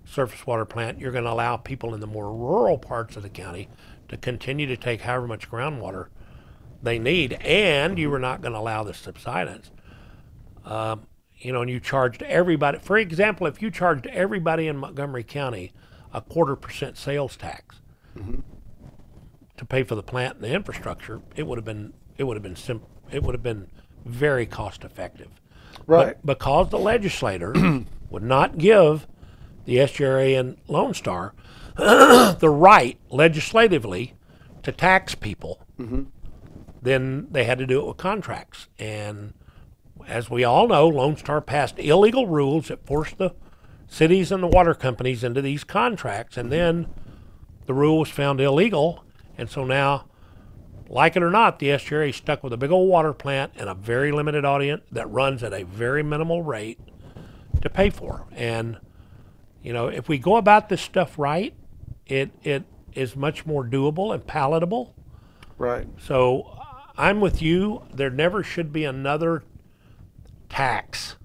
surface water plant, you're going to allow people in the more rural parts of the county to continue to take however much groundwater they need, and you were not going to allow the subsidence. You know, and you charged everybody, for example, if you charged everybody in Montgomery County a 0.25% sales tax to pay for the plant and the infrastructure, it would have been very cost effective. Right. But because the legislator would not give the SGRA and Lone Star, the right legislatively to tax people, then they had to do it with contracts. And as we all know, Lone Star passed illegal rules that forced the cities and the water companies into these contracts, and then the rule was found illegal, and so now, like it or not, the SGRA is stuck with a big old water plant and a very limited audience that runs at a very minimal rate to pay for. And you know, if we go about this stuff right, it is much more doable and palatable. Right. So I'm with you. There never should be another tax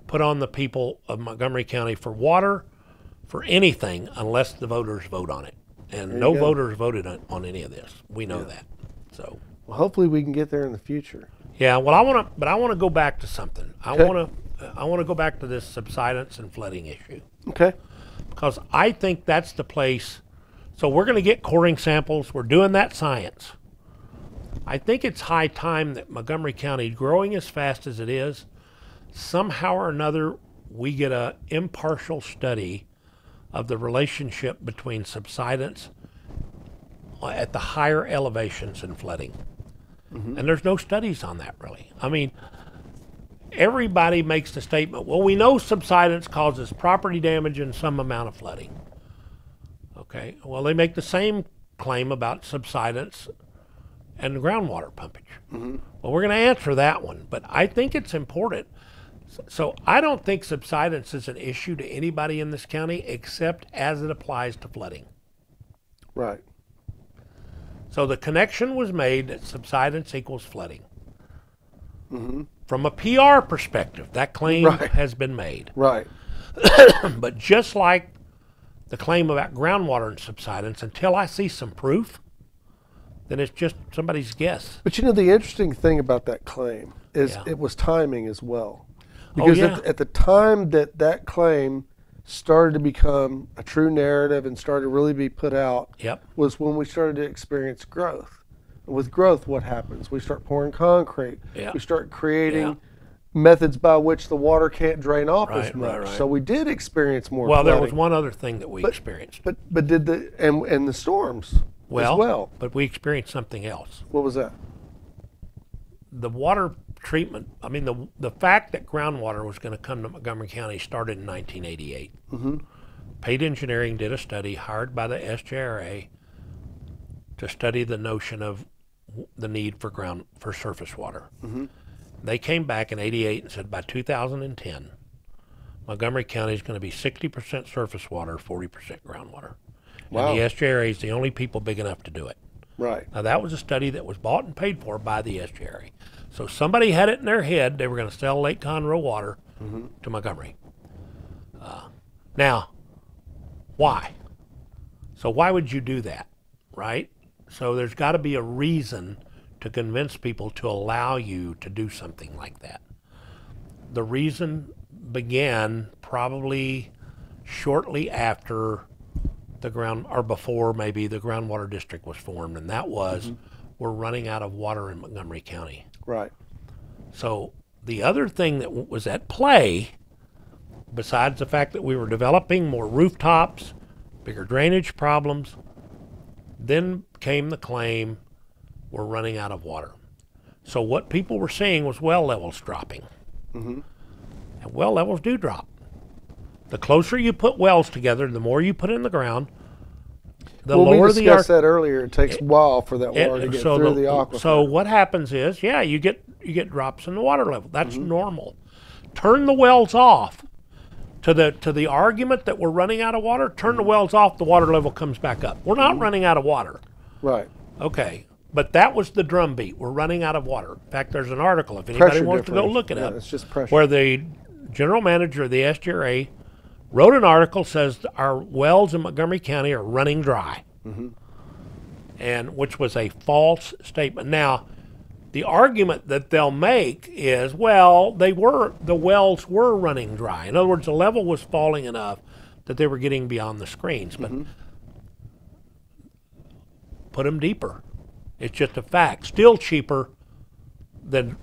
put on the people of Montgomery County for water, for anything, unless the voters vote on it. And no voters voted on any of this. We know that. So well, hopefully we can get there in the future. yeah. Well, I want to go back to something. I want to go back to this subsidence and flooding issue. Okay. Because I think that's the place. So we're going to get coring samples. We're doing that science. I think it's high time that Montgomery County, growing as fast as it is, somehow or another we get an impartial study of the relationship between subsidence at the higher elevations and flooding. And there's no studies on that, really. I mean, everybody makes the statement, well, we know subsidence causes property damage and some amount of flooding. Okay, well, they make the same claim about subsidence and groundwater pumpage. Well, we're going to answer that one, but I think it's important. So I don't think subsidence is an issue to anybody in this county except as it applies to flooding. Right. So the connection was made that subsidence equals flooding. From a PR perspective, that claim has been made. Right. But just like the claim about groundwater and subsidence, until I see some proof, then it's just somebody's guess. But you know, the interesting thing about that claim is it was timing as well. Because at the time that that claim started to become a true narrative and started to really be put out was when we started to experience growth. And with growth, what happens? We start pouring concrete. We start creating methods by which the water can't drain off as much. So we did experience more flooding. There was one other thing that we experienced. But did the and the storms as well. But we experienced something else. What was that? The water treatment, I mean, the fact that groundwater was going to come to Montgomery County started in 1988. Paid Engineering did a study hired by the SJRA to study the notion of the need for surface water. They came back in 88 and said by 2010, Montgomery County is going to be 60% surface water, 40% groundwater. Wow. And the SJRA is the only people big enough to do it. Right. Now that was a study that was bought and paid for by the SGRA. So somebody had it in their head they were going to sell Lake Conroe water to Montgomery. Now, why? So why would you do that, right? So there's got to be a reason to convince people to allow you to do something like that. The reason began probably shortly after before maybe the groundwater district was formed, and that was we're running out of water in Montgomery County. Right. So the other thing that was at play, besides the fact that we were developing more rooftops, bigger drainage problems, then came the claim we're running out of water. So what people were seeing was well levels dropping. And well levels do drop. The closer you put wells together, the more you put in the ground, the lower the... We discussed that earlier. It takes a while for that water to get through the aquifer. So what happens is, you get drops in the water level. That's normal. Turn the wells off. To the argument that we're running out of water, turn the wells off, the water level comes back up. We're not running out of water. Right. Okay. But that was the drumbeat. We're running out of water. In fact, there's an article, if anybody wants to go look it up, it's just pressure. Where the general manager of the SGRA wrote an article, says our wells in Montgomery County are running dry, and which was a false statement. Now, the argument that they'll make is, well, the wells were running dry. In other words, the level was falling enough that they were getting beyond the screens, but put them deeper. It's just a fact. Still cheaper than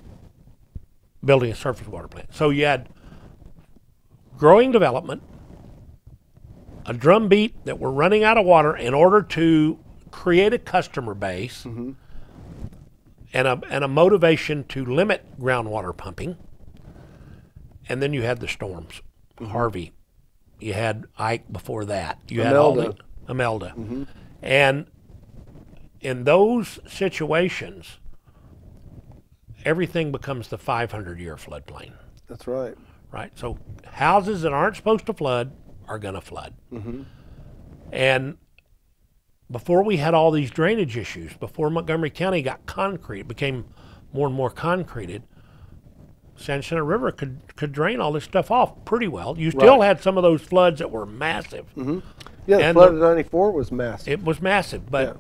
building a surface water plant. So you had growing development, a drumbeat that we're running out of water in order to create a customer base and a motivation to limit groundwater pumping. And then you had the storms. Harvey. You had Ike before that. You had Imelda. And in those situations, everything becomes the 500-year floodplain. That's right. Right. So houses that aren't supposed to flood are going to flood. And before we had all these drainage issues, before Montgomery County got concrete, became more and more concreted, San Jacinto River could drain all this stuff off pretty well. You still had some of those floods that were massive. Yeah, the flood of '94 was massive. It was massive, but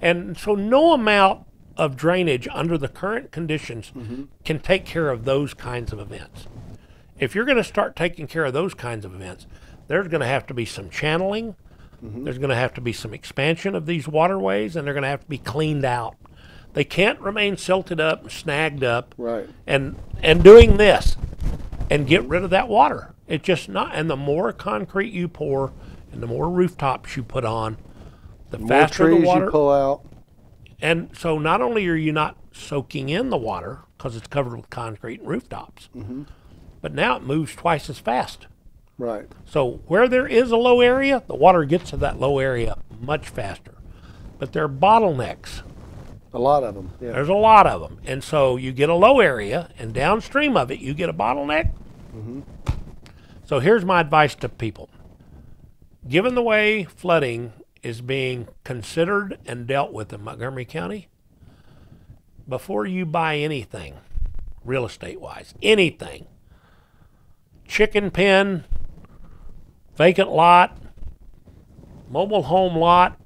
and so no amount of drainage under the current conditions can take care of those kinds of events. If you're going to start taking care of those kinds of events, there's going to have to be some channeling. There's going to have to be some expansion of these waterways, and they're going to have to be cleaned out. They can't remain silted up and snagged up and doing this and get rid of that water. It's just not. And the more concrete you pour and the more rooftops you put on, the faster the water you pull out. And so not only are you not soaking in the water because it's covered with concrete and rooftops, but now it moves twice as fast. Right. So where there is a low area, the water gets to that low area much faster. But there are bottlenecks. A lot of them. Yeah. There's a lot of them. And so you get a low area, and downstream of it, you get a bottleneck. So here's my advice to people. Given the way flooding is being considered and dealt with in Montgomery County, before you buy anything, real estate-wise, anything, chicken pen, vacant lot, mobile home lot,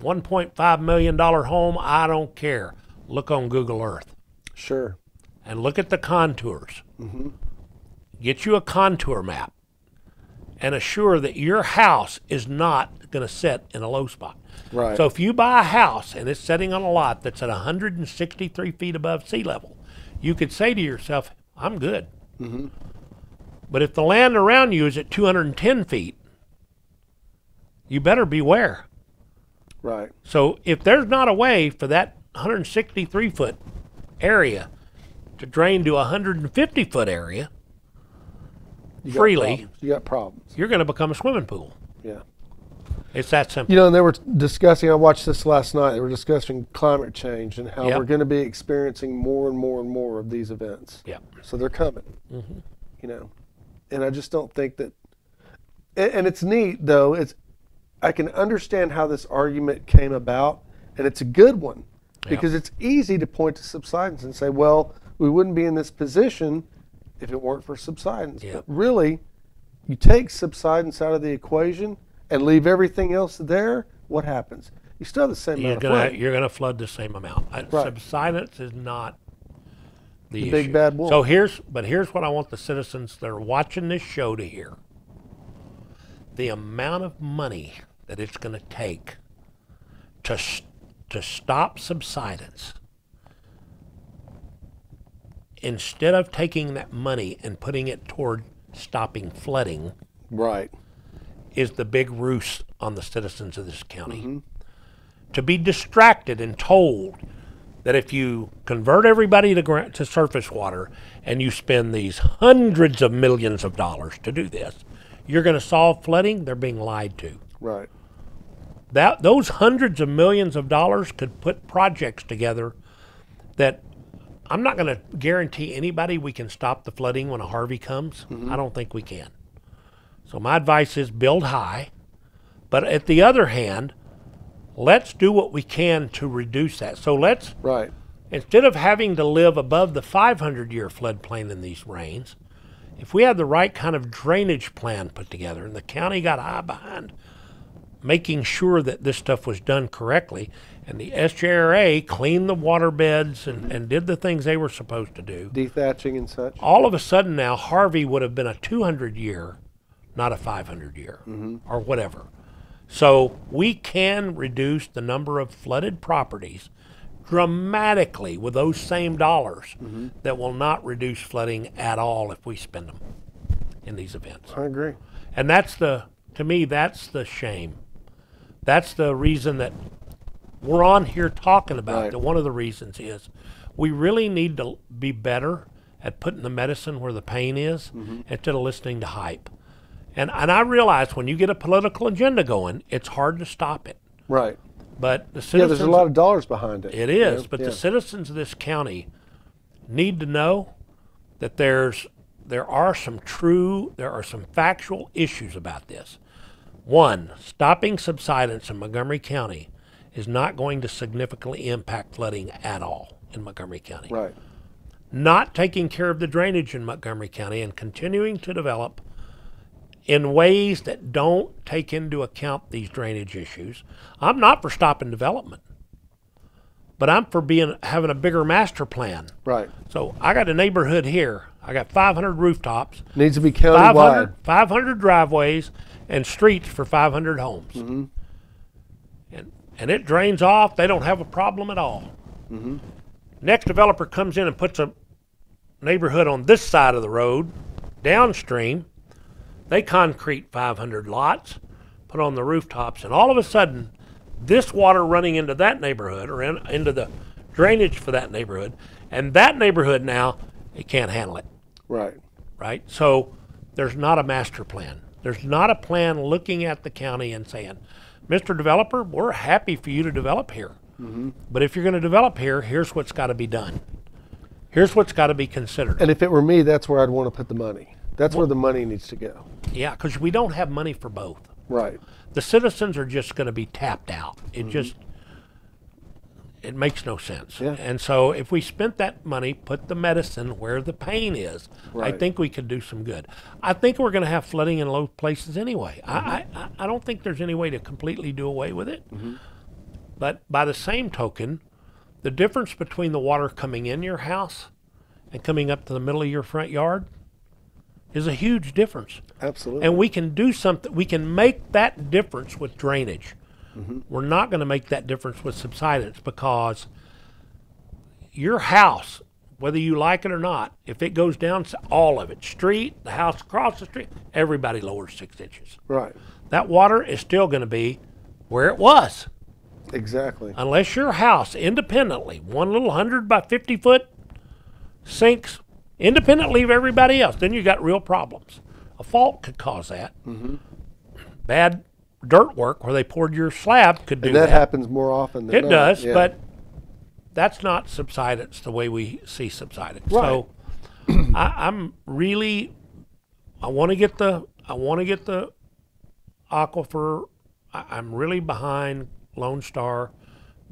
$1.5 million home, I don't care. Look on Google Earth. Sure. And look at the contours. Get you a contour map and assure that your house is not going to sit in a low spot. Right. So if you buy a house and it's sitting on a lot that's at 163 feet above sea level, you could say to yourself, I'm good. But if the land around you is at 210 feet, you better beware. Right. So if there's not a way for that 163-foot area to drain to a 150-foot area freely, you got problems. you're going to become a swimming pool. Yeah. It's that simple. You know, and they were discussing, I watched this last night, they were discussing climate change and how we're going to be experiencing more and more and more of these events. Yeah. So they're coming, you know. And I just don't think that, and it's neat though, I can understand how this argument came about, and it's a good one, because it's easy to point to subsidence and say, well, we wouldn't be in this position if it weren't for subsidence. But really, you take subsidence out of the equation and leave everything else there, what happens? You still have the same amount of flood. You're going to flood the same amount. Subsidence is not the issue. Big bad wolf. So here's what I want the citizens that are watching this show to hear. The amount of money that it's going to take to stop subsidence, instead of taking that money and putting it toward stopping flooding, is the big ruse on the citizens of this county. To be distracted and told that if you convert everybody to surface water and you spend these hundreds of millions of dollars to do this, you're going to solve flooding, they're being lied to. Right. Those hundreds of millions of dollars could put projects together that I'm not going to guarantee anybody we can stop the flooding when a Harvey comes. I don't think we can. So my advice is build high. But at the other hand, let's do what we can to reduce that. So let's, instead of having to live above the 500-year floodplain in these rains, if we had the right kind of drainage plan put together and the county got eye behind making sure that this stuff was done correctly, and the SJRA cleaned the water beds and did the things they were supposed to do. Dethatching and such. All of a sudden now, Harvey would have been a 200-year, not a 500-year, or whatever. So we can reduce the number of flooded properties dramatically with those same dollars that will not reduce flooding at all if we spend them in these events. I agree. And that's the to me, that's the shame. That's the reason that we're on here talking about it. One of the reasons is we really need to be better at putting the medicine where the pain is instead of listening to hype. And I realize when you get a political agenda going, it's hard to stop it. Right. But the citizens, there's a lot of dollars behind it. It is, but the citizens of this county need to know that there are some factual issues about this. One, stopping subsidence in Montgomery County is not going to significantly impact flooding at all in Montgomery County. Right. Not taking care of the drainage in Montgomery County and continuing to develop in ways that don't take into account these drainage issues. I'm not for stopping development, but I'm for having a bigger master plan. Right. So I got a neighborhood here. I got 500 rooftops. Needs to be county-wide. 500 driveways and streets for 500 homes. And it drains off. They don't have a problem at all. Next developer comes in and puts a neighborhood on this side of the road, downstream. They concrete 500 lots, put on the rooftops, and all of a sudden, this water running into that neighborhood or into the drainage for that neighborhood, and that neighborhood now, it can't handle it. Right. Right? So there's not a master plan. There's not a plan looking at the county and saying, Mr. Developer, we're happy for you to develop here. But if you're going to develop here, here's what's got to be done. Here's what's got to be considered. And if it were me, that's where I'd want to put the money. That's where the money needs to go. Yeah, because we don't have money for both. Right. The citizens are just going to be tapped out. It makes no sense. Yeah. And so if we spent that money, put the medicine where the pain is, I think we could do some good. I think we're going to have flooding in low places anyway. I don't think there's any way to completely do away with it. But by the same token, the difference between the water coming in your house and coming up to the middle of your front yard is a huge difference. Absolutely. And we can do something. We can make that difference with drainage. We're not going to make that difference with subsidence, because your house, whether you like it or not, if it goes down, all of it, street, the house across the street, everybody lowers 6 inches. Right. That water is still going to be where it was. Exactly. Unless your house independently, one little 100 by 50 foot sinks independently of everybody else, then you got real problems. A fault could cause that. Bad dirt work where they poured your slab could do that. And that happens more often than It not. does, Yeah. but that's not subsidence the way we see subsidence. Right. So I want to get the aquifer. I'm really behind Lone Star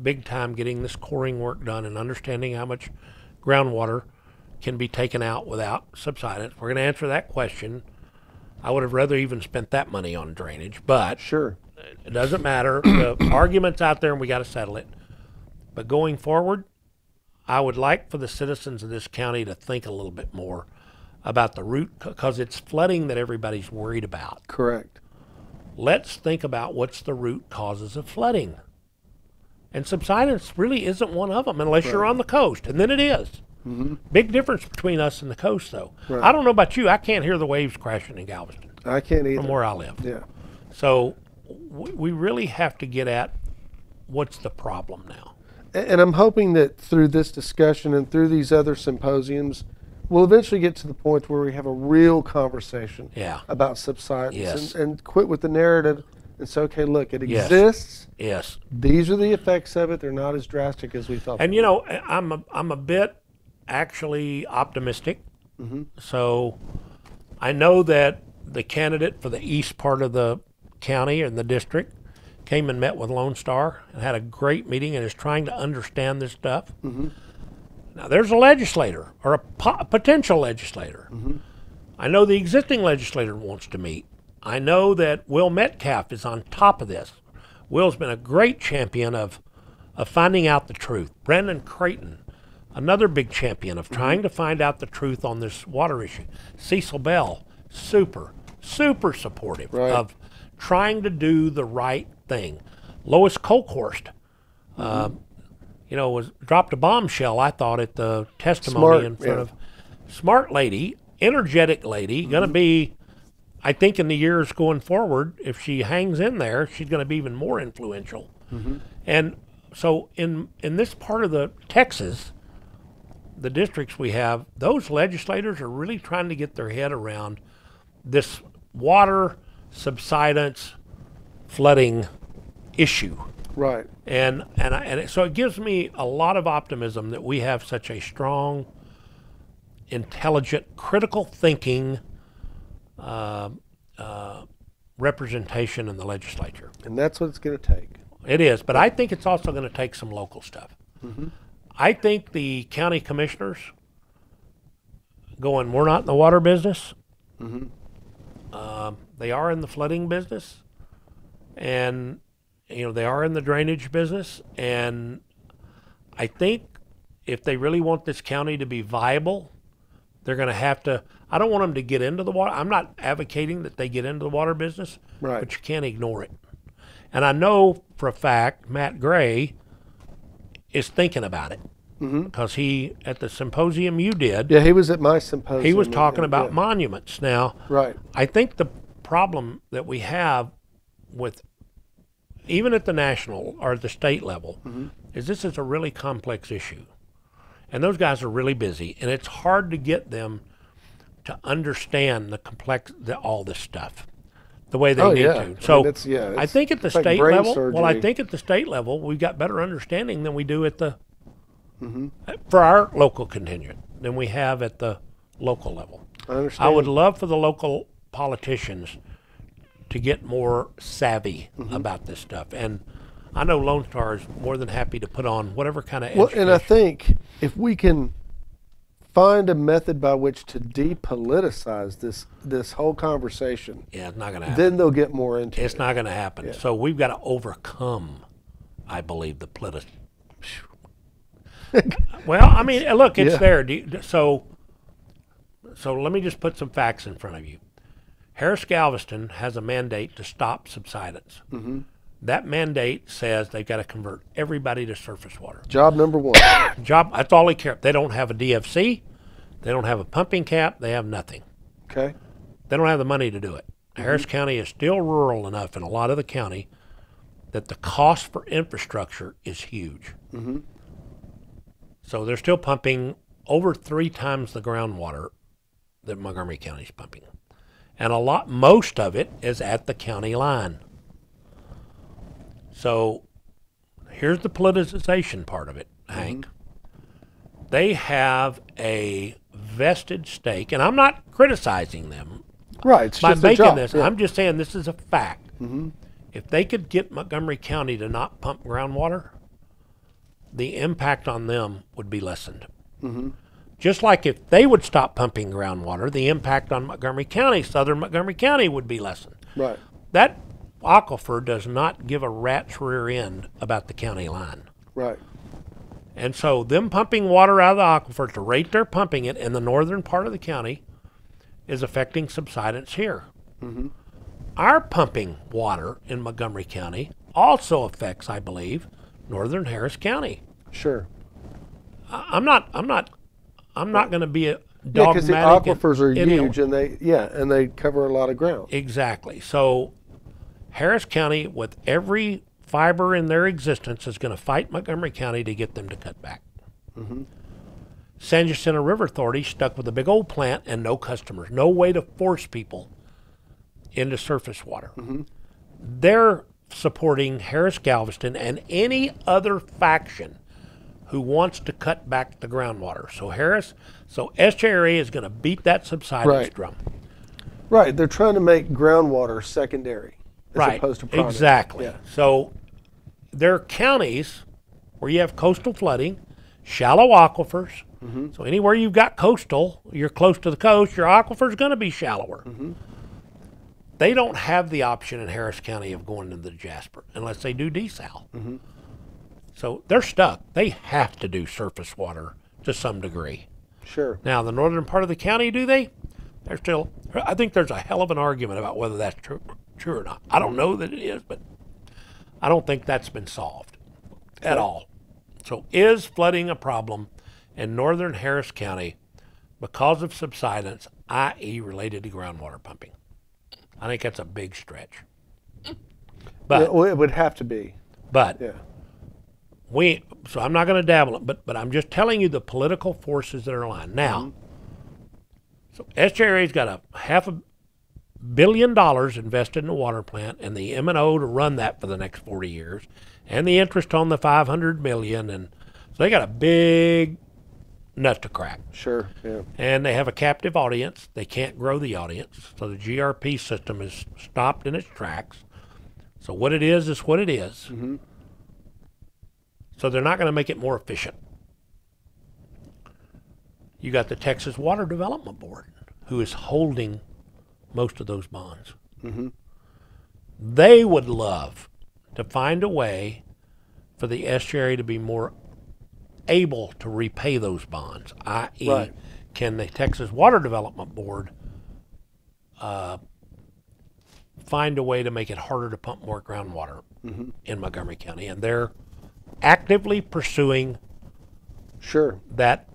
big time getting this coring work done and understanding how much groundwater can be taken out without subsidence. We're going to answer that question. I would have rather even spent that money on drainage, but Sure. it doesn't matter. The argument's out there and we got to settle it. But going forward, I would like for the citizens of this county to think a little bit more about the root, because it's flooding that everybody's worried about. Correct. Let's think about what's the root causes of flooding. And subsidence really isn't one of them unless you're on the coast, and then it is. Big difference between us and the coast, though. Right. I don't know about you. I can't hear the waves crashing in Galveston I can't either. from where I live. Yeah. So we really have to get at what's the problem now. And I'm hoping that through this discussion and through these other symposiums, we'll eventually get to the point where we have a real conversation about subsidence. Yes. And quit with the narrative and say, okay, look, it Yes. exists. Yes. These are the effects of it. They're not as drastic as we thought. And you know, I'm a bit actually optimistic. So I know that the candidate for the east part of the county and the district came and met with Lone Star and had a great meeting and is trying to understand this stuff. Now there's a legislator or a potential legislator. I know the existing legislator wants to meet. I know that Will Metcalf is on top of this. Will's been a great champion of finding out the truth. Brendan Creighton, another big champion of trying to find out the truth on this water issue. Cecil Bell, super supportive of trying to do the right thing. Lois Colkhorst, was dropped a bombshell, I thought, at the testimony in front of smart lady, energetic lady, going to be I think in the years going forward, if she hangs in there, she's going to be even more influential. And so in this part of the Texas, the districts we have, those legislators are really trying to get their head around this water subsidence flooding issue. Right. So it gives me a lot of optimism that we have such a strong, intelligent, critical thinking representation in the legislature. And that's what it's going to take. It is, but I think it's also going to take some local stuff. I think the county commissioners going, we're not in the water business. They are in the flooding business, and they are in the drainage business. And I think if they really want this county to be viable, they're going to have to. I don't want them to get into the water. I'm not advocating that they get into the water business, Right. but you can't ignore it. And I know for a fact Matt Gray is thinking about it because he, at the symposium you did, Yeah, he was at my symposium. he was talking about yeah. monuments. Now, Right. I think the problem that we have with, even at the national or the state level, is this is a really complex issue. And those guys are really busy, and it's hard to get them to understand all this stuff the way they need to. So I think at the state level, I think at the state level, we've got better understanding than we do at the, for our local contingent, than we have at the local level. I understand. I would love for the local politicians to get more savvy about this stuff. And I know Lone Star is more than happy to put on whatever kind of education. Well, and I think if we can find a method by which to depoliticize this whole conversation, yeah, it's not going to happen. then they'll get more into it. It's not going to happen. Yeah. So we've got to overcome, I believe, the political. Well, I mean, look, it's there. So let me just put some facts in front of you. Harris Galveston has a mandate to stop subsidence. That mandate says they've got to convert everybody to surface water. Job number one. That's all they care. They don't have a DFC. They don't have a pumping cap. They have nothing. Okay. They don't have the money to do it. Harris County is still rural enough in a lot of the county that the cost for infrastructure is huge. So they're still pumping over 3 times the groundwater that Montgomery County is pumping. And most of it is at the county line. So here's the politicization part of it, Hank. They have a vested stake, and I'm not criticizing them Right. It's by just a making job. this. Yeah. I'm just saying this is a fact. If they could get Montgomery County to not pump groundwater, the impact on them would be lessened. Just like if they would stop pumping groundwater, the impact on Montgomery County, southern Montgomery County, would be lessened. Right. That aquifer does not give a rat's rear end about the county line. Right. And so them pumping water out of the aquifer at the rate they're pumping it in the northern part of the county is affecting subsidence here. Our pumping water in Montgomery County also affects, I believe, northern Harris County. Sure. I'm not going to be a Yeah, because the dogmatic. aquifers are huge, and they cover a lot of ground. Exactly. So Harris County, with every fiber in their existence, is going to fight Montgomery County to get them to cut back. San Jacinto River Authority stuck with a big old plant and no customers, no way to force people into surface water. They're supporting Harris Galveston and any other faction who wants to cut back the groundwater. So SJRA is going to beat that subsidence drum. Right. They're trying to make groundwater secondary as opposed to primary. Exactly. Yeah. So there are counties where you have coastal flooding, shallow aquifers. So anywhere you've got coastal, you're close to the coast, your aquifer is going to be shallower. They don't have the option in Harris County of going into the Jasper unless they do desal. So they're stuck. They have to do surface water to some degree. Sure. Now, the northern part of the county, do they? They're still, I think there's a hell of an argument about whether that's true or not. I don't know that it is, but I don't think that's been solved at all. So is flooding a problem in northern Harris County because of subsidence, i.e. related to groundwater pumping? I think that's a big stretch. Yeah, But well, it would have to be. but Yeah. so I'm not going to dabble it, but I'm just telling you the political forces that are aligned. Now, so SJRA's got a $500 million invested in a water plant and the M&O to run that for the next 40 years and the interest on the $500 million, and so they got a big nut to crack. Sure. Yeah. And they have a captive audience. They can't grow the audience. So the GRP system is stopped in its tracks. So what it is what it is. So they're not going to make it more efficient. You got the Texas Water Development Board, who is holding most of those bonds. They would love to find a way for the SJRA to be more able to repay those bonds, i.e., Right. can the Texas Water Development Board find a way to make it harder to pump more groundwater in Montgomery County? And they're actively pursuing Sure. that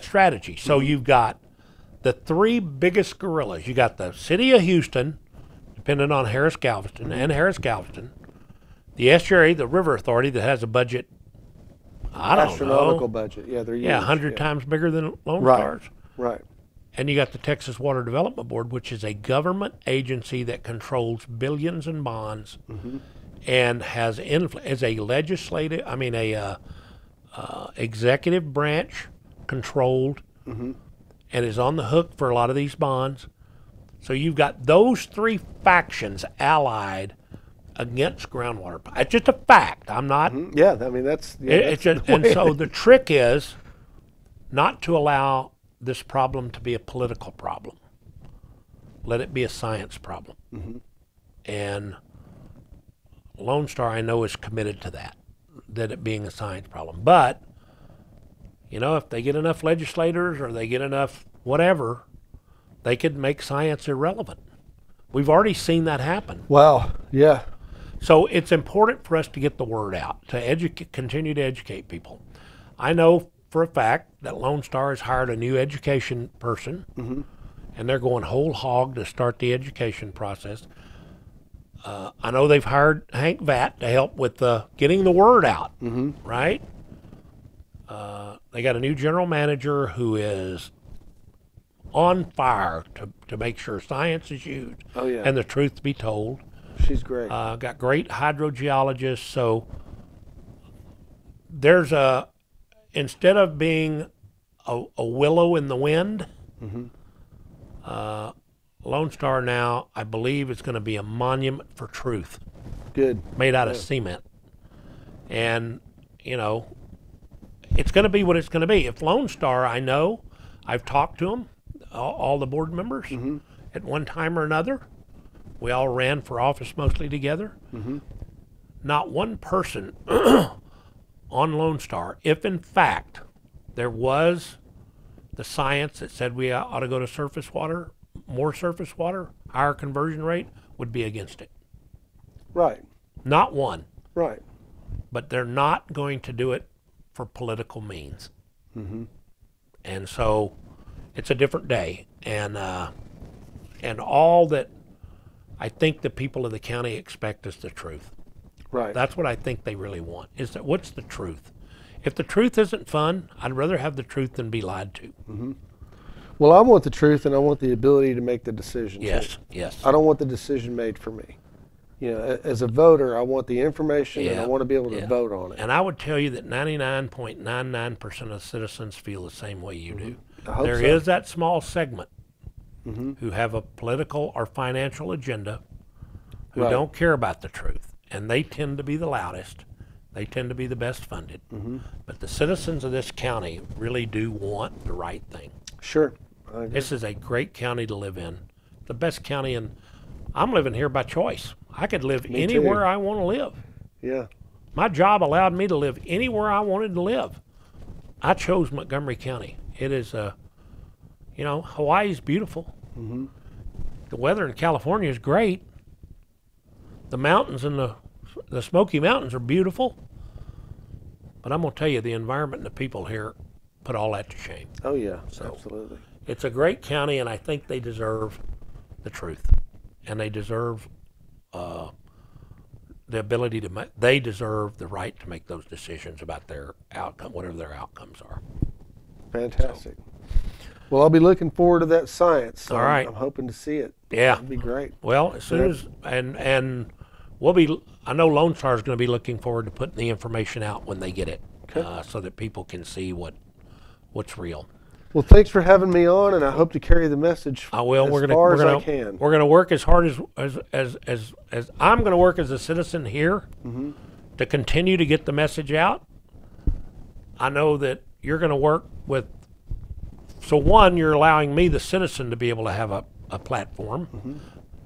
strategy. So you've got the three biggest gorillas. You got the city of Houston, depending on Harris Galveston, and Harris Galveston. The SJRA, the river authority, that has a budget, I don't Astronomical know. budget. Yeah, they're huge. Yeah, 100 times bigger than Lone Right. Star's. Right. And you got the Texas Water Development Board, which is a government agency that controls billions in bonds and has is a legislative, executive branch controlled and is on the hook for a lot of these bonds. So you've got those three factions allied against groundwater. It's just a fact. I'm not. Yeah, I mean that's. Yeah, It's that's just, the and way so it- the trick is not to allow this problem to be a political problem. Let it be a science problem. And Lone Star, I know, is committed to that it being a science problem. But, if they get enough legislators or they get enough whatever, they could make science irrelevant. We've already seen that happen. Wow. Yeah. So it's important for us to get the word out, to continue to educate people. I know for a fact that Lone Star has hired a new education person, and they're going whole hog to start the education process. I know they've hired Hank Vatt to help with getting the word out, right? They got a new general manager who is on fire to make sure science is used Oh yeah. and the truth be told. She's great. Got great hydrogeologists. So there's instead of being a willow in the wind, Lone Star now, I believe, is going to be a monument for truth Good. made out of cement. And, it's going to be what it's going to be. If Lone Star, I know, I've talked to them, all the board members, at one time or another. We all ran for office mostly together. Not one person on Lone Star, if in fact there was the science that said we ought to go to surface water, more surface water, higher conversion rate, would be against it. Right. Not one. Right. But they're not going to do it for political means. And so it's a different day. And all that I think the people of the county expect is the truth. Right. That's what I think they really want, is that what's the truth? If the truth isn't fun, I'd rather have the truth than be lied to. Well, I want the truth, and I want the ability to make the decision. Yes, too. yes. I don't want the decision made for me. As a voter, I want the information, and I want to be able to vote on it. And I would tell you that 99.99% of citizens feel the same way you do. I hope There so. is that small segment who have a political or financial agenda, who Right. don't care about the truth, and they tend to be the loudest. They tend to be the best funded. But the citizens of this county really do want the right thing. Sure. I agree. This is a great county to live in. The best county, and I'm living here by choice. I could live Me anywhere too. I want to live. Yeah. My job allowed me to live anywhere I wanted to live. I chose Montgomery County. It is Hawaii's beautiful. The weather in California is great. The mountains and the Smoky Mountains are beautiful. But I'm going to tell you, the environment and the people here put all that to shame. Oh yeah. So- Absolutely. It's a great county, and I think they deserve the truth, and they deserve the ability to they deserve the right to make those decisions about their outcome, whatever their outcomes are. Fantastic. Well, I'll be looking forward to that science. All right. I'm hoping to see it. Yeah. That'd be great. Well, as soon as, and we'll be, I know Lone Star is going to be looking forward to putting the information out when they get it, so that people can see what's real. Well, thanks for having me on, and I hope to carry the message I will. as far as I can. We're going to work as hard as I'm going to work as a citizen here to continue to get the message out. I know that you're going to work with, so one, you're allowing me, the citizen, to be able to have a platform,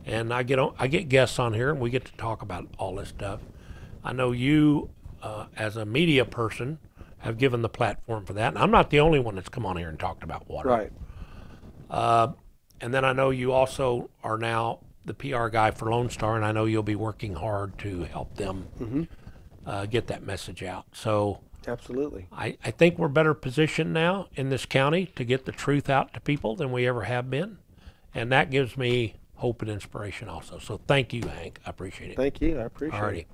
and I get guests on here, and we get to talk about all this stuff. I know you, as a media person, have given the platform for that, and I'm not the only one that's come on here and talked about water. Right. And then I know you also are now the PR guy for Lone Star, and I know you'll be working hard to help them get that message out. So absolutely, I think we're better positioned now in this county to get the truth out to people than we ever have been, and that gives me hope and inspiration also. So thank you, Hank. I appreciate it. Thank you. I appreciate it. Alrighty.